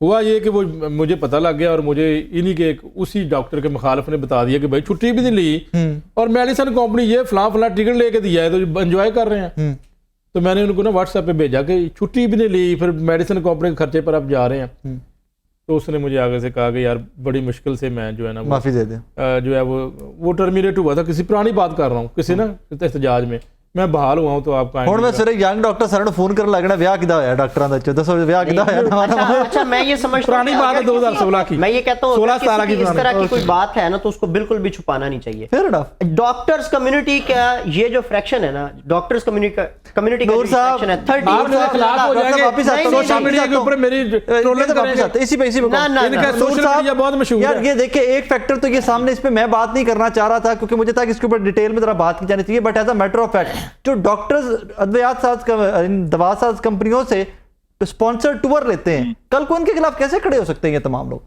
हुआ ये कि वो मुझे पता लग गया और मुझे इन्हीं के उसी डॉक्टर के मुखालिफ ने बता दिया कि भाई छुट्टी भी नहीं ली और मेडिसिन कंपनी ये फला टिकट लेके दिया है तो एंजॉय कर रहे हैं। तो मैंने उनको ना व्हाट्सएप पे भेजा कि छुट्टी भी नहीं ली, फिर मेडिसिन कंपनी के खर्चे पर आप जा रहे हैं। तो उसने मुझे आगे से कहा कि यार बड़ी मुश्किल से मैं जो है ना माफी दे दें, जो है वो टर्मिनेट हुआ था, किसी पुरानी बात कर रहा हूँ, किसी ना एहतजाज में मैं बहाल हुआ हूँ। तो आपका ਹੁਣ ਮੈਂ ਸਵੇਰੇ ਯੰਗ ਡਾਕਟਰ ਸਰ ਨੂੰ ਫੋਨ ਕਰਨ ਲੱਗਣਾ, ਵਿਆਹ ਕਿਦਾ ਹੋਇਆ ਡਾਕਟਰਾਂ ਦਾ? ਦੱਸੋ ਵਿਆਹ ਕਿਦਾ ਹੋਇਆ? अच्छा, मैं ये समझता हूं पुरानी कि बात है अगर 2016 की, मैं ये कहता हूँ 16-17 की इस तरह की कोई बात है ना तो उसको बिल्कुल भी छुपाना नहीं चाहिए। Fair enough. डॉक्टर्स कम्युनिटी का ये जो फ्रैक्शन है ना, डॉक्टर्स कम्युनिटी का नूर साहब, फ्रैक्शन है आप मेरे खिलाफ हो जाएंगे, वापस आता हूं, सोशल मीडिया के ऊपर मेरी ट्रोलिंग करेंगे। इसी पे ना, ना, इनका ना। सोशल मीडिया बहुत मशहूर यार है। ये देखिए एक फैक्टर तो ये सामने, इस पे मैं बात नहीं करना चाह रहा था क्योंकि मुझे था कि इसके ऊपर डिटेल में जरा बात की जानी चाहिए, but as a matter of fact जो डॉक्टर्स अद्वियात दवा साज कंपनियों से स्पॉन्सर टूर लेते हैं, कल को उनके खिलाफ कैसे खड़े हो सकते हैं ये तमाम लोग?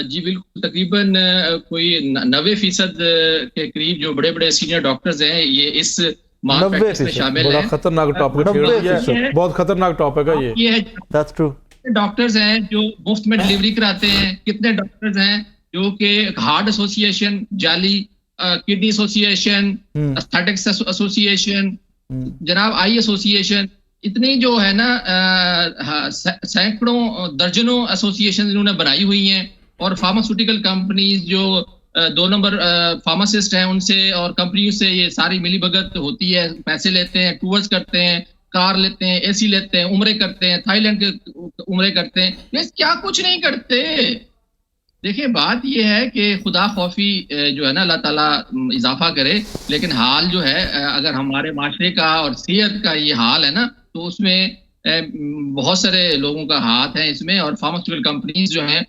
जी बिल्कुल, तकरीबन कोई 90% के करीब जो बड़े बड़े सीनियर डॉक्टर्स हैं ये इस माल प्रैक्टिस में शामिल बड़ा हैं। खतरनाक टॉपिक छेड़ दिया है, बहुत खतरनाक टॉपिक है ये। है दैट्स ट्रू। डॉक्टर्स हैं जो मुफ्त में डिलीवरी कराते हैं, कितने डॉक्टर्स हैं जो कि हार्ट एसोसिएशन, जाली किडनी एसोसिएशन, एस्थेटिक्स एसोसिएशन, जनाब आई एसोसिएशन, इतनी जो है ना सैकड़ों दर्जनों एसोसिएशन इन्होंने बनाई हुई हैं। और फार्मास्यूटिकल कंपनीज जो 2 नंबर फार्मासिस्ट हैं उनसे और कंपनियों से ये सारी मिलीभगत होती है, पैसे लेते हैं, टूर्स करते हैं, कार लेते हैं, एसी लेते हैं, उम्रे करते हैं, थाईलैंड के उम्रे करते हैं, ये क्या कुछ नहीं करते। देखिए बात ये है कि खुदा खौफी जो है ना अल्लाह ताला इजाफा करे, लेकिन हाल जो है अगर हमारे माशरे का और सेहत का ये हाल है ना तो उसमें बहुत सारे लोगों का हाथ है इसमें। और फार्मास्यूटिकल कंपनीज जो हैं,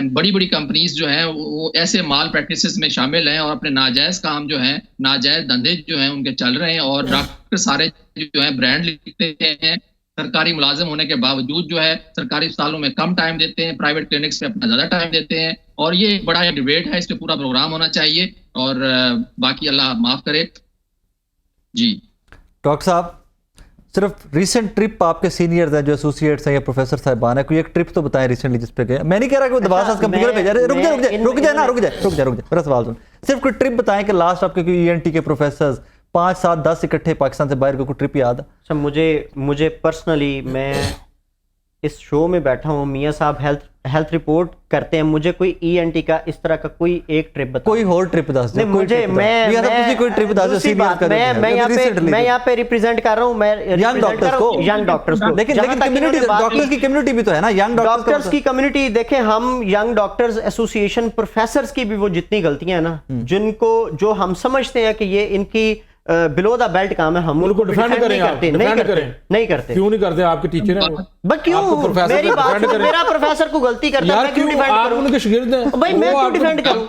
बड़ी बड़ी कंपनीज जो हैं वो ऐसे माल प्रैक्टिसेस में शामिल हैं और अपने नाजायज काम जो हैं, नाजायज धंधे जो हैं उनके चल रहे हैं। और डॉक्टर सारे जो हैं ब्रांड लिखते हैं, सरकारी मुलाजिम होने के बावजूद जो है सरकारी अस्पतालों में कम टाइम देते हैं, प्राइवेट क्लिनिक्स पे अपना ज्यादा टाइम देते हैं। और ये एक बड़ा डिबेट है, इस पे पूरा प्रोग्राम होना चाहिए। और बाकी अल्लाह माफ करे जी। डॉक्टर साहब, सिर्फ रिसेंट ट्रिप आपके सीनियर्स हैं जो एसोसिएट्स हैं या प्रोफेसर साहबान है, कोई एक ट्रिप तो बताएं रिसेंटली जिस पे गए। मैं नहीं कह रहा कि वो दवा साज कंपनी को भेजा, रुक जा। मेरा सवाल सुन, सिर्फ कोई ट्रिप बताएं कि लास्ट आपके कोई ईएनटी के प्रोफेसर 5, 7, 10 इकट्ठे पाकिस्तान से बाहर कोई ट्रिप याद? अच्छा, मुझे पर्सनली, मैं इस शो में बैठा हूँ, मियाँ साहब हेल्थ रिपोर्ट करते हैं, मुझे कोई ईएनटी का इस तरह का कोई एक ट्रिप बताओ। कोई और ट्रिप बता दो। मुझे मैं यहाँ पे रिप्रेजेंट कर रहा हूँ, मैं यंग डॉक्टर्स को। लेकिन डॉक्टर्स की कम्युनिटी भी तो है ना, यंग डॉक्टर्स की कम्युनिटी। देखें, हम यंग डॉक्टर्स एसोसिएशन प्रोफेसर्स की भी वो जितनी गलतियां हैं ना, जिनको जो हम समझते हैं कि ये इनकी बिलो द बेल्ट काम है, हम उनको डिफेंड करें, नहीं करते। क्यों नहीं करते? आपके टीचर हैं वो, बट क्यों मेरी बात, मेरा प्रोफेसर को गलती करता है, मैं क्यों डिफेंड करूं? उनके शागिर्द हैं भाई, मैं क्यों डिफेंड करूं?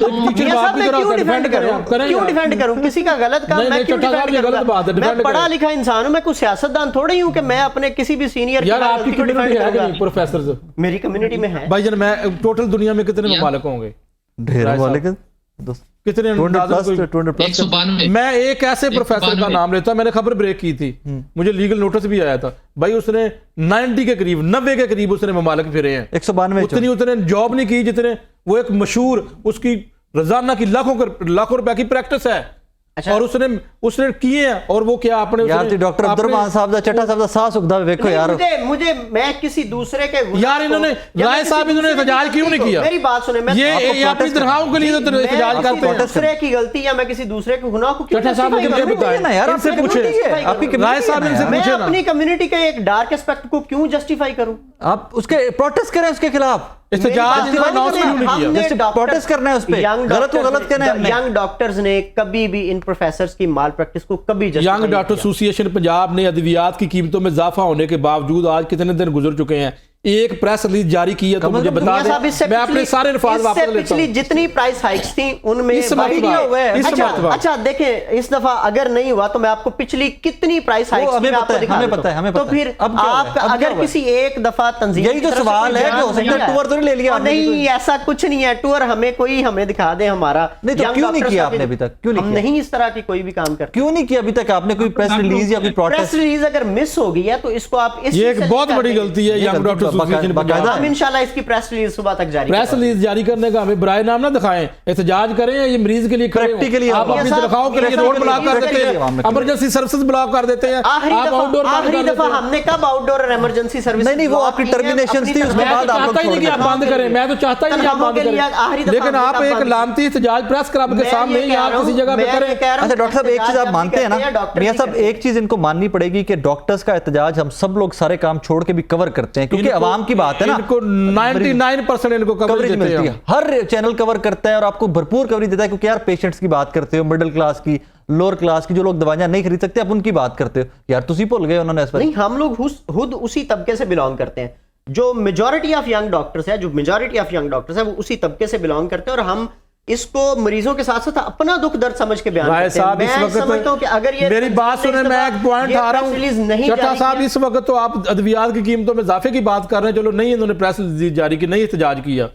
क्यों डिफेंड करूं किसी का गलत काम? मैं क्यों डिफेंड करूं? मैं पढ़ा लिखा इंसान हूं, मैं कोई सियासतदान थोड़ी हूं कि मैं अपने किसी भी सीनियर यार आपकी कम्युनिटी है कि नहीं प्रोफेसर? मेरी कम्युनिटी में है भाईजान। मैं टोटल दुनिया में कितने ममालिक होंगे? ढेर राय वाले साहब। के दोस्त कितने 200 अंदाज़ा प्लस कोई- 200 प्लस 192 मैं एक ऐसे प्रोफेसर का नाम लेता, मैंने खबर ब्रेक की थी, मुझे लीगल नोटिस भी आया था भाई, उसने 90 के करीब 90 के करीब उसने ममालिक फिरे हैं, 192 उतने जॉब नहीं की जितने वो एक मशहूर उसकी रोजाना की लाखों रुपए की प्रैक्टिस है। अच्छा। और उसने किए हैं, और वो क्या आपने यार ती डॉक्टर अब्दुर्रहमान साहब दा चट्टा साहब दा साह सुखदा देखो नहीं, यार मुझे मैं किसी दूसरे के गुनाह यार इन्होंने को- या राय मैं साहब किसी इन्होंने दूसरे की एहतजाज क्यों नहीं गलती किया? को- मेरी बात सुने, मैं ये आपको अपनी protest तनख्वाहों के लिए तो मैं एहतजाज किसी करते हैं। दूसरे की गलती या मैं किसी दूसरे के गुनाह को क्यों चट्टा साहब justify मुझे करूं? बताएं ना यार, इनसे आपने पूछे community है, आपकी community राय साहब है इनसे यार। मैं पूछे ना, अपनी कम्युनिटी के एक डार्क एस्पेक्ट को क्यों जस्टिफाई करूं? आप उसके प्रोटेस्ट करें उसके खिलाफ एहतजाज इन्होंने अनाउंस क्यों नहीं किया? जैसे protest करना है उस पे। गलत को गलत कहना है हमने। यंग डॉक्टर्स ने कभी भी इन प्रोफेसर्स की माल प्रैक्टिस को कभी justify यंग नहीं डॉक्टर किया। एसोसिएशन पंजाब ने अद्वियात की कीमतों में इजाफा होने के बावजूद आज कितने दिन गुजर चुके हैं, एक प्रेस रिलीज जारी की है तो मुझे बता मियां साहब, दें, इससे मैं अपने पिछली- सारे अल्फाज इससे वापस लेता पिछली हूं। जितनी प्राइस हाइक्स थी उनमें इस बाकी मरतबा- नहीं हुए। इस अच्छा मरतबा। अच्छा देखें, इस दफा अगर नहीं हुआ तो मैं आपको पिछली कितनी प्राइस हाइक्स हमें मैं पता आपको है, दिखा हमें देता पता है, हूं। हमें तो पता है। फिर अब क्या आप हुआ है? अब क्या अगर हुआ है? किसी एक दफा तंजीम यही की तो तरफ से सवाल कोई है बयान कि हो सकता है नहीं टूर तो नहीं ले लिया और आपने नहीं, कोई। ऐसा कुछ नहीं है। टूर हमें कोई दिखा दे हमारा। नहीं, तो Young क्यों नहीं doctors किया का भी- आपने अभी तक? क्यों नहीं हम किया? नहीं इस तरह की कोई भी काम करते। क्यों नहीं किया अभी तक आपने? कोई प्रेस रिलीज या कोई प्रेस प्रोटेस्ट? रिलीज अगर मिस हो गई है तो इसको आप इस ये चीज़ एक से बहुत नहीं बड़ी कर गलती है ये यंग गलती डॉक्टर एसोसिएशन बाकायदा पंजाब। है। हम इंशाल्लाह इसकी प्रेस रिलीज सुबह तक जारी प्रेस रिलीज जारी करने का हमें बराए नाम ना दिखाएं, एहतजाज करें, ये मरीज के लिए खड़े हों। Practically आप आवाम। अपनी मियां साहब, तनख्वाहों के लिए मियां रोड साहब, ब्लॉक कर देते practically आवाम हैं, में इमरजेंसी सर्विसेज ब्लॉक कर देते हैं, आप आउटडोर आखिरी दफा हमने कब आउटडोर और इमरजेंसी सर्विस नहीं, वो आपकी terminations थी, उसके मैं बाद तो आप लोग चाहता ही नहीं कि आप बंद करें, मैं तो चाहता ही नहीं आप बंद करें, लेकिन आप एक लामती एहतजाज प्रेस क्लब के सामने या किसी जगह पे करें। अच्छा डॉक्टर साहब, एक चीज आप मानते हैं ना मियां साहब, एक चीज इनको माननी पड़ेगी कि डॉक्टर्स का एहतजाज हम सब लोग सारे काम छोड़ के भी कवर करते हैं, क्योंकि अवाम की बात है ना। इनको 99% इनको कवरेज देते मिलती हैं। है, हर चैनल कवर करता है और आपको भरपूर कवरेज देता है, क्योंकि यार पेशेंट्स की बात करते हो, मिडिल क्लास की, लोअर क्लास की, जो लोग दवाइयां नहीं खरीद सकते, आप उनकी बात करते हो। यार तुसी भूल गए उन्होंने इस पर। नहीं, हम लोग खुद उसी तबके से बिलोंग करते हैं। जो मेजॉरिटी ऑफ यंग डॉक्टर्स है, वो उसी तबके से बिलोंग करते हैं और हम इसको मरीजों के साथ साथ अपना दुख दर्द समझ के बयान राय करते हैं। साहब इस मैं समझता हूं कि अगर ये मेरी बात सुने, मैं एक पॉइंट आ रहा रिलीज हूं, नहीं चट्टा जारी साहब, किया- इस वक्त तो आप अद्वियात की कीमतों में इजाफे की बात कर रहे हैं, चलो नहीं इन्होंने प्रेस रिलीज जारी की, नहीं एहतजाज किया,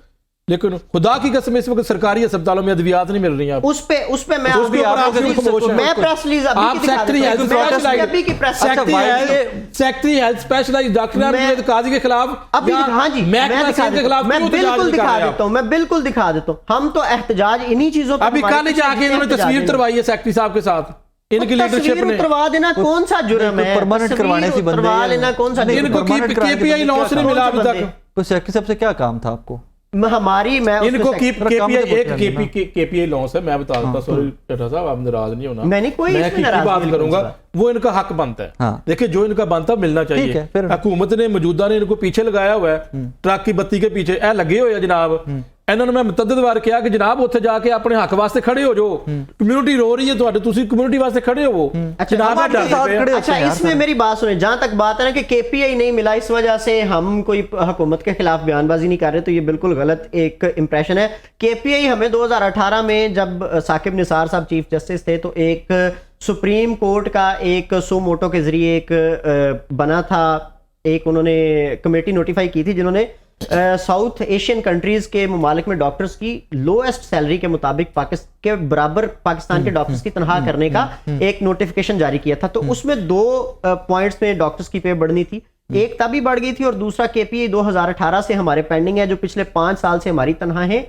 लेकिन खुदा की कसम इस वक्त सरकारी अस्पतालों में अद्वियात नहीं मिल रही हैं आपको। उस पे मैं उसके आपको ऊपर आप प्रेस क्यों खामोश हैं? मैं प्रेस रिलीज अभी आप की दिखा सेक्रेटरी देता हेल्थ हूं। मैं अभी की press secretary health specialized doctor Amjad Qazi के खिलाफ अभी या हाँ जी, मैं महकमा दिखा सेहत के देता खिलाफ हूं, मैं क्यों एहतजाज बिल्कुल नहीं कर दिखा रहे आप? देता हूं, मैं बिल्कुल दिखा देता हूं। हम तो एहतजाज इन्हीं चीजों पे अभी हमारे कल ही पीछे जाके इन्होंने एहतजाज तस्वीर नहीं। उतरवाई है सेक्रेटरी साहब के साथ, इनकी लीडरशिप तस्वीर ने। उतरवा देना कौन सा जुर्म है? परमानेंट करवाने से बंदे उतरवा लेना कौन सा जुर्म है? इनको permanent कराने के केपीआई बंदे लॉन्च क्या नहीं मिला काम? अभी तक। तो सेक्रेटरी साहब से क्या काम था आपको? हमारी मैं इनको उसमें केपीआई लॉन्च है, मैं बता देता, सॉरी चट्टा साहब आप नाराज नहीं होना, मैंने कोई मैं इसमें की नाराजगी बात नहीं करूंगा, करूंगा। वो इनका हक बनता है। हाँ। देखिए जो इनका बनता मिलना ठीक चाहिए। है, फिर- हुकूमत ने मौजूदा ने इनको पीछे लगाया हुआ है, ट्रक की बत्ती के पीछे ए लगे हुए जनाब। इन्होंने मैं मुतअद्दिद वार किया कि जनाब उत्थे जाके अपने हक वास्ते खड़े हो, जो कम्युनिटी रो रही है ਤੁਹਾਡੇ, ਤੁਸੀਂ कम्युनिटी वास्ते खड़े हो। अच्छा, जनाब हम आपके साथ खड़े अच्छा, यार इसमें मेरी बात सुने, जहां तक बात है ना कि केपीआई नहीं मिला इस वजह से हम कोई हुकूमत के खिलाफ बयानबाजी नहीं कर रहे, तो ये बिल्कुल गलत एक इंप्रेशन है। केपीआई हमें 2018 में जब साकिब निसार साहब चीफ जस्टिस थे तो एक सुप्रीम कोर्ट का एक सो मोटो के जरिए एक बना था, एक उन्होंने कमेटी नोटिफाई की थी जिन्होंने साउथ एशियन कंट्रीज के ममालिक में डॉक्टर्स की लोएस्ट सैलरी के मुताबिक के बराबर पाकिस्तान के डॉक्टर्स की तनख्वाह करने का एक नोटिफिकेशन जारी किया था। तो उसमें 2 पॉइंट्स में डॉक्टर्स की पे बढ़नी थी, एक तभी बढ़ गई थी और दूसरा केपीआई 2018 से हमारे पेंडिंग है, जो पिछले 5 साल से हमारी तनख्वाहें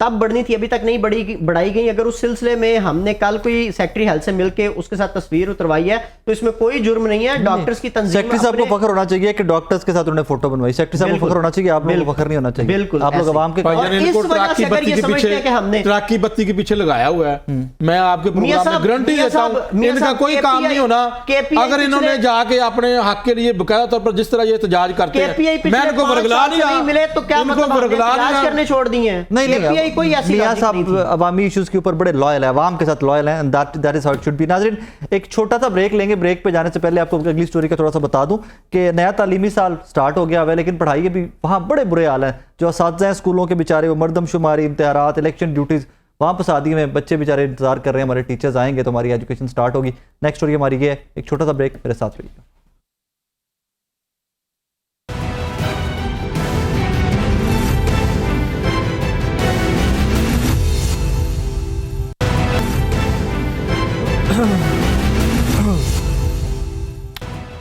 तब बढ़नी थी, अभी तक नहीं बढ़ाई गई। अगर उस सिलसिले में हमने कल कोई सेक्रेटरी हेल्थ से मिलके उसके साथ तस्वीर उतरवाई है तो इसमें कोई जुर्म नहीं है। डॉक्टर्स की तंजीम सेक्रेटरी साहब को फख्र होना चाहिए कि डॉक्टर्स के साथ उन्होंने फोटो बनवाई। सेक्रेटरी साहब को फख्र होना चाहिए, आप लोगों को फख्र नहीं होना चाहिए। बिल्कुल, आप लोग ऐसे। आवाम के और भाईजान, इस इनको वजह ट्रक से की अगर बत्ती ये के समझते पीछे हैं कि हमने ट्रक की बत्ती के पीछे लगाया हुआ है, मैं आपके मियां प्रोग्राम में साहब, गारंटी मियां देता साहब, हूं मियां इनका साहब, कोई काम नहीं होना। KPI अगर इन्होंने पिछले- जाके अपने हक के लिए बकाया तौर पर जिस तरह ये एहतजाज करते केपीआई हैं, मैं इनको वरगला नहीं मिले तो क्या इनको मतलब हमने वरगला इलाज करने छोड़ दिए हैं? नहीं केपीआई कोई ऐसी मियां लॉजिक नहीं साहब थी। अवामी इश्यूज के ऊपर बड़े लॉयल है, अवाम के साथ लॉयल हैं, that is how it should be. नाज़रीन एक छोटा सा ब्रेक लेंगे, ब्रेक पे जाने से पहले आपको अगली स्टोरी का थोड़ा सा बता दूं कि नया तालीमी साल स्टार्ट हो गया हुआ है, लेकिन पढ़ाई के भी वहाँ बड़े बुरे हाल हैं। जो असातिज़ा हैं स्कूलों के बेचारे, वो मरदमशुमारी, इम्तिहानात, इलेक्शन ड्यूटीज़ वहाँ फंसा दी में बच्चे बेचारे इंतजार कर रहे हैं, हमारे टीचर्स आएंगे तो हमारी एजुकेशन स्टार्ट होगी। नेक्स्ट स्टोरी हमारी ये है, एक छोटा सा ब्रेक, मेरे साथ रहिएगा।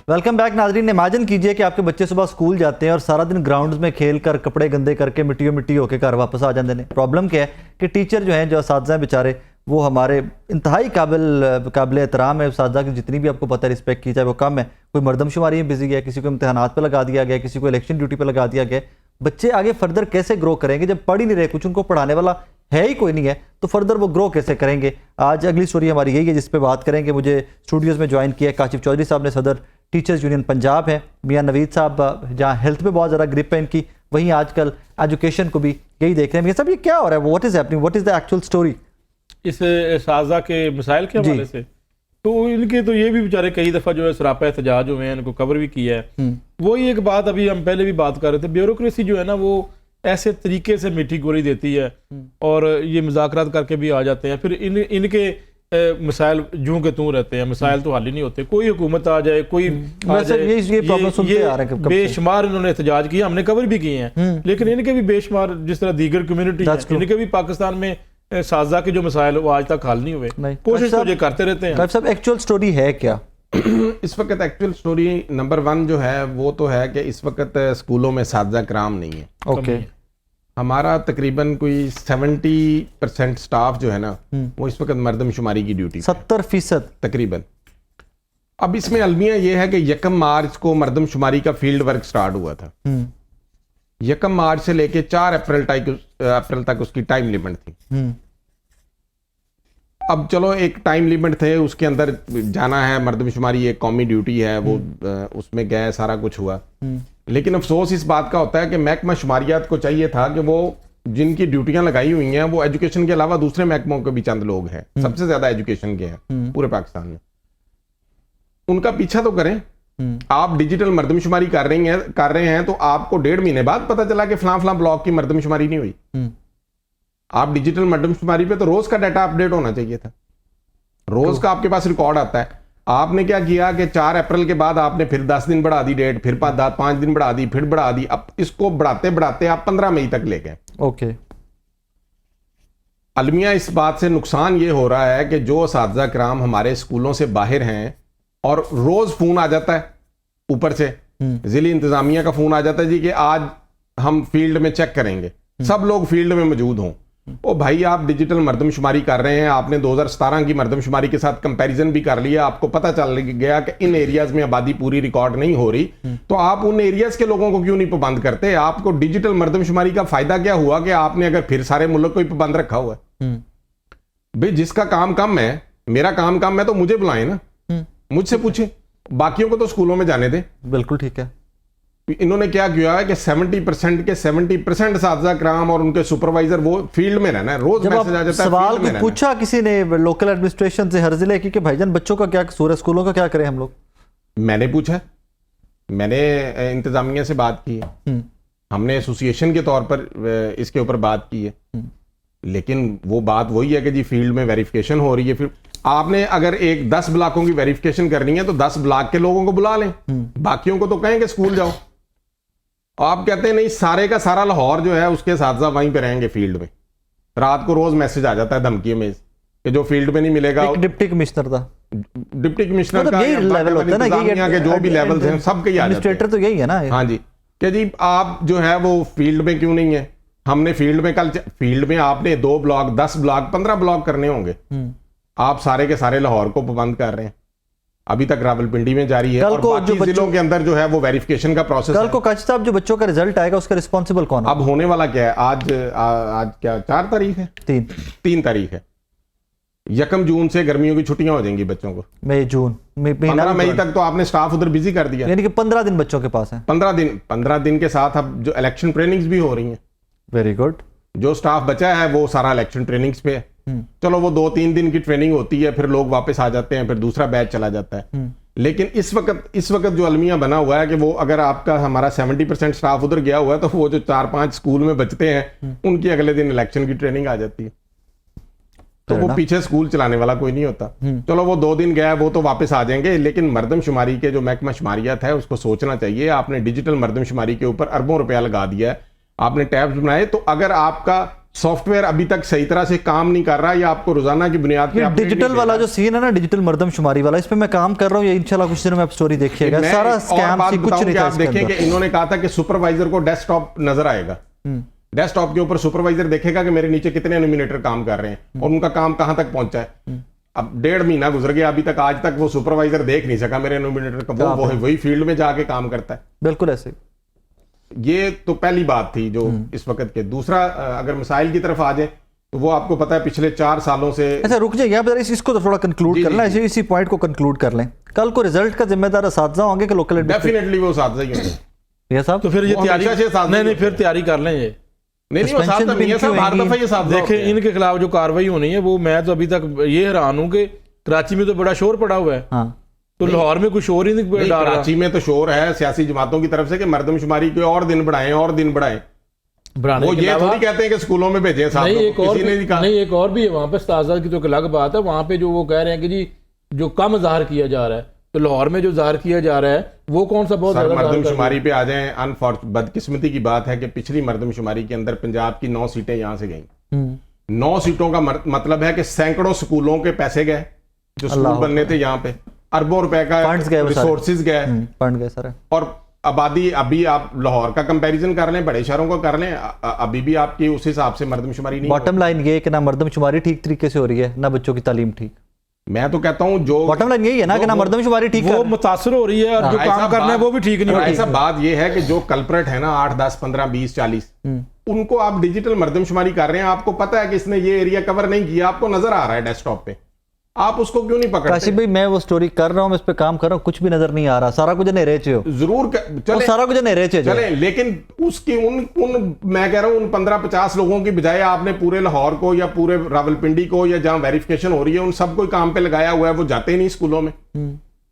वेलकम बैक नाजरीन। इमेजिन कीजिए कि आपके बच्चे सुबह स्कूल जाते हैं और सारा दिन ग्राउंड में खेल कर कपड़े गंदे करके मिट्टी होकर घर वापस आ जाते हैं। प्रॉब्लम क्या है कि टीचर जो हैं, जो असातिज़ा बेचारे, वो हमारे इंतहाई काबिल एहतराम है। असातिज़ा की जितनी भी आपको पता है रिस्पेक्ट की जाए वो कम है। कोई मरदमशुमारी में बिजी है, किसी को इम्तहानात पर लगा दिया गया, किसी को इलेक्शन ड्यूटी पर लगा दिया गया। बच्चे आगे फर्दर कैसे ग्रो करेंगे जब पढ़ ही नहीं रहे, कुछ उनको पढ़ाने वाला है ही कोई नहीं है, तो फर्दर वो ग्रो कैसे करेंगे? आज अगली स्टोरी हमारी यही है जिस पे बात करेंगे। मुझे स्टूडियोज़ में ज्वाइन किया काशिफ चौधरी साहब ने, सदर टीचर्स यूनियन पंजाब है। मियां नवीद साहब जहाँ हेल्थ पे बहुत ज़्यादा ग्रिप है इनकी, वहीं आजकल एजुकेशन को भी यही देख रहे हैं। मियां साहब, ये क्या हो रहा है? What is happening? What is the actual story? इस साजा के मिसाइल के हवाले से तो इनके तो ये भी बेचारे कई दफ़ा जो है सरापा एहतजाज हुए हैं, इनको कवर भी किया है। वही एक बात अभी हम पहले भी बात कर रहे थे, ब्यूरोक्रेसी जो है ना वो ऐसे तरीके से मीठी गोली देती है और ये मुज़ाकरात करके भी आ जाते हैं। फिर इनके मिसाइल जूं के तूं रहते हैं, मिसाइल तो हल ही नहीं होते। कोई हुकूमत आ जाए, कोई आ जाए, ये प्रॉब्लम सुनते आ रहे हैं कब से। बेशुमार इन्होंने एहतजाज किया, हमने कवर भी किए हैं, लेकिन इनके भी बेशुमार जिस तरह दीगर कम्युनिटी है, इनके भी पाकिस्तान में साजा के जो मिसाइल वो आज तक हल नहीं हुए। कोशिश तो ये करते रहते हैं। सब एक्चुअल स्टोरी है क्या इस वक्त? एक्चुअल स्टोरी नंबर 1 जो है वो तो है कि इस वक्त स्कूलों में साजा कराम नहीं है। ओके। हमारा तकरीबन कोई 70% स्टाफ जो है ना वो इस वक्त मर्दमशुमारी की ड्यूटी 70% तकरीबन। अब इसमें अलमिया ये है कि 1 मार्च को मर्दमशुमारी का फील्ड वर्क स्टार्ट हुआ था। 1 मार्च से लेके 4 अप्रैल तक उसकी टाइम लिमिट थी। अब चलो एक टाइम लिमिट थे, उसके अंदर जाना है, मर्दमशुमारी एक कौमी ड्यूटी है, वो उसमें गए, सारा कुछ हुआ। लेकिन अफसोस इस बात का होता है कि महकमा शुमारियात को चाहिए था कि वो जिनकी ड्यूटियां लगाई हुई हैं वो एजुकेशन के अलावा दूसरे महकमों के भी चंद लोग हैं, सबसे ज्यादा एजुकेशन के हैं पूरे पाकिस्तान में, उनका पीछा तो करें। आप डिजिटल मर्दमशुमारी कर रहे हैं तो आपको 1.5 महीने बाद पता चला कि फलां ब्लॉक की मर्दमशुमारी नहीं हुई। आप डिजिटल मर्दमशुमारी पे तो रोज का डाटा अपडेट होना चाहिए था, रोज का आपके पास रिकॉर्ड आता है। आपने क्या किया कि 4 अप्रैल के बाद आपने फिर 10 दिन बढ़ा दी डेट, फिर 5 दिन बढ़ा दी, फिर बढ़ा दी। अब इसको बढ़ाते बढ़ाते आप 15 मई तक ले गए। ओके। अलमिया इस बात से नुकसान ये हो रहा है कि जो असातिज़ा कराम हमारे स्कूलों से बाहर हैं और रोज फोन आ जाता है ऊपर से, जिली इंतजामिया का फोन आ जाता है जी कि आज हम फील्ड में चेक करेंगे, सब लोग फील्ड में मौजूद हों। ओ भाई, आप डिजिटल मर्दमशुमारी कर रहे हैं, आपने 2017 की मर्दमशुमारी के साथ कंपैरिजन भी कर लिया, आपको पता चल गया कि इन एरियाज में आबादी पूरी रिकॉर्ड नहीं हो रही, तो आप उन एरियाज के लोगों को क्यों नहीं पाबंद करते? आपको डिजिटल मर्दमशुमारी का फायदा क्या हुआ कि आपने अगर फिर सारे मुल्क को ही पाबंद रखा हुआ है? भाई जिसका काम कम है, मेरा काम कम है, तो मुझे बुलाएं ना, मुझसे पूछे, बाकियों को तो स्कूलों में जाने दें। बिल्कुल ठीक है। इन्होंने क्या किया है कि 70% असातिज़ा कराम और उनके सुपरवाइजर वो फील्ड में रहना है, रोज मैसेज आ जाता है। सवाल को पूछा किसी ने लोकल एडमिनिस्ट्रेशन से हर जिले की कि भाईजान बच्चों का क्या कसूर है, स्कूलों का क्या करें हम लोग? मैंने पूछा, मैंने इंतजामिया से बात की है, हमने एसोसिएशन के तौर पर इसके ऊपर बात की है, लेकिन वो बात वही है कि जी फील्ड में वेरिफिकेशन हो रही है। फिर आपने अगर 10 ब्लॉकों की वेरिफिकेशन करनी है तो 10 ब्लॉक के लोगों को बुला लें, बाकियों को तो कहें कि स्कूल जाओ। आप कहते हैं नहीं, सारे का सारा लाहौर जो है उसके साथ वहीं पे रहेंगे फील्ड में। रात को रोज मैसेज आ जाता है धमकी में कि जो फील्ड में नहीं मिलेगा। एक डिप्टी कमिश्नर था, डिप्टी कमिश्नर का यही लेवल होता है ना, के जो भी लेवल हैं सबके ही आ जाते हैं। एडमिनिस्ट्रेटर तो यही है ना। हाँ जी, कि जी आप जो है वो फील्ड में क्यों नहीं है? हमने फील्ड में फील्ड में आपने 2 ब्लॉक, 10 ब्लॉक, 15 ब्लॉक करने होंगे, आप सारे के सारे लाहौर को पाबंद कर रहे हैं। अभी तक रावलपिंडी में जारी है और बाकी जिलों के अंदर जो है वो वेरिफिकेशन का प्रोसेस है। कल को काशिफ साहब जो बच्चों का रिजल्ट आएगा उसका रिस्पॉन्सिबल कौन है? अब होने वाला क्या है? आज क्या 4 तारीख है? 3 तारीख है। 1 जून से गर्मियों की छुट्टियां हो जाएंगी बच्चों को। मई जून 15 मई तक तो आपने स्टाफ उधर बिजी कर दिया, यानी कि 15 दिन बच्चों के पास है। 15 दिन के साथ अब जो इलेक्शन ट्रेनिंग्स भी हो रही हैं। Very good. जो स्टाफ बचा है वो सारा इलेक्शन ट्रेनिंग्स पे है। चलो वो 2-3 दिन की ट्रेनिंग होती है, फिर लोग वापस आ जाते हैं, फिर दूसरा बैच चला जाता है। लेकिन इस वक्त जो अलमिया बना हुआ है कि वो अगर आपका हमारा 70% स्टाफ उधर गया हुआ है तो वो जो 4-5 स्कूल में बचते हैं उनकी अगले दिन इलेक्शन की ट्रेनिंग आ जाती है, तो वो पीछे स्कूल चलाने वाला कोई नहीं होता। चलो वो 2 दिन गया, वो तो वापस आ जाएंगे। लेकिन मर्दमशुमारी के जो महकमा शुमारियात है उसको सोचना चाहिए। आपने डिजिटल मर्दमशुमारी के ऊपर अरबों रुपया लगा दिया है, आपने टैब्स बनाए, तो अगर आपका सॉफ्टवेयर अभी तक सही तरह से काम नहीं कर रहा, या आपको रोजाना की बुनियाद पे update डिजिटल नहीं वाला दे जो सीन है ना, डिजिटल मर्दमशुमारी वाला, इस पे मैं काम कर रहा हूँ, ये इंशाल्लाह कुछ दिनों में आप स्टोरी देखिएगा। मैं सारा और स्कैम बात सी कुछ बताऊं नहीं कि था आप इसके देखें अंदर। कि इन्होंने कहा था कि सुपरवाइजर को डेस्कटॉप नजर आएगा, डेस्कटॉप के ऊपर सुपरवाइजर देखेगा कि मेरे नीचे कितने एनिमिनेटर काम कर रहे हैं और उनका काम कहां तक पहुंचा है। अब 1.5 महीना गुजर गया, अभी तक आज तक वो सुपरवाइजर देख नहीं सका मेरे एनिमिनेटर का, वो वही फील्ड में जाके काम करता है। बिल्कुल ऐसे। ये तो पहली बात थी जो इस वक्त के। दूसरा, अगर मिसाइल की तरफ आ जाए तो वो आपको पता है पिछले 4 सालों से। अच्छा रुक जाइए, यहाँ पर इसको तो थोड़ा कंक्लूड कर लें, इसी पॉइंट को कंक्लूड कर लें। कल को रिजल्ट का जिम्मेदार असातिज़ा होंगे कि लोकल डेफिनेटली वो साथ ही होंगे भैया साहब। तो फिर ये वो तैयारी हमेशा से साथ नहीं ही फिर तैयारी कर लें ये। नहीं वो साथ Suspension नहीं है साहब, हर दफा ये साथ देखें इनके खिलाफ जो कार्रवाई होनी है वो, मैं तो अभी तक ये हैरान हूं कि कराची में तो बड़ा शोर पड़ा हुआ है, हाँ तो लाहौर में कुछ शोर ही नहीं डाल रहा। कराची में तो शोर है सियासी जमातों की तरफ से कि मर्दमशुमारी के और दिन बढ़ाएं और दिन बढ़ाएं। बढ़ाने वो के ये अलावा थोड़ी कहते हैं कि स्कूलों में भेजें साहब, नहीं एक और किसी ने नहीं कहा। नहीं एक और भी है वहाँ पे उस्ताद की तो एक अलग बात है। वहाँ पे जो वो कह रहे हैं कि जी जो कम ज़ाहिर किया जा रहा है, तो लाहौर में जो ज़ाहिर किया जा रहा है वो कौन सा बहुत सर ज़्यादा ज़ाहिर कर रहा है? मर्दमशुमारी पे आ जाएं। बदकिस्मती की बात है कि पिछली मर्दमशुमारी के अंदर पंजाब की 9 सीटें यहां से गईं। 9 सीटों का मतलब है कि सैकड़ों स्कूलों के पैसे गए जो स्कूल बनने थे, यहाँ पे अरबों रुपए का फंड्स गए, रिसोर्सेज गए, फंड गए सर। और आबादी अभी आप लाहौर का कंपैरिजन कर लें, बड़े शहरों का कर लें, अभी भी आपकी उस हिसाब से मर्दमशुमारी नहीं। बॉटम लाइन ये है कि ना मर्दमशुमारी ठीक तरीके से हो रही है, ना बच्चों की तालीम ठीक। मैं तो कहता हूं जो बॉटम लाइन यही है ना कि ना मर्दमशुमारी ठीक वो कर। मुतासर हो रही है और जो काम करना है वो भी ठीक नहीं हो रही ऐसा बात ये है कि जो कल्प्रेट है ना 8, 10, 15, 20, 40 उनको आप डिजिटल मर्दमशुमारी कर रहे हैं, आपको पता है कि इसने ये एरिया कवर नहीं किया, आपको नजर आ रहा है डेस्कटॉप पे, आप उसको क्यों नहीं पकड़ते? काशिफ भाई मैं वो स्टोरी कर रहा हूँ, मैं इस पे काम कर रहा हूँ, कुछ भी नजर नहीं आ रहा, सारा कुछ नहीं हो जरूर चले, सारा कुछ नहीं चले, लेकिन उसकी उन मैं कह रहा हूं उन 15-50 लोगों की बजाय आपने पूरे लाहौर को या पूरे रावलपिंडी को या जहां वेरिफिकेशन हो रही है उन सबको काम पे लगाया हुआ है। वो जाते ही नहीं स्कूलों में,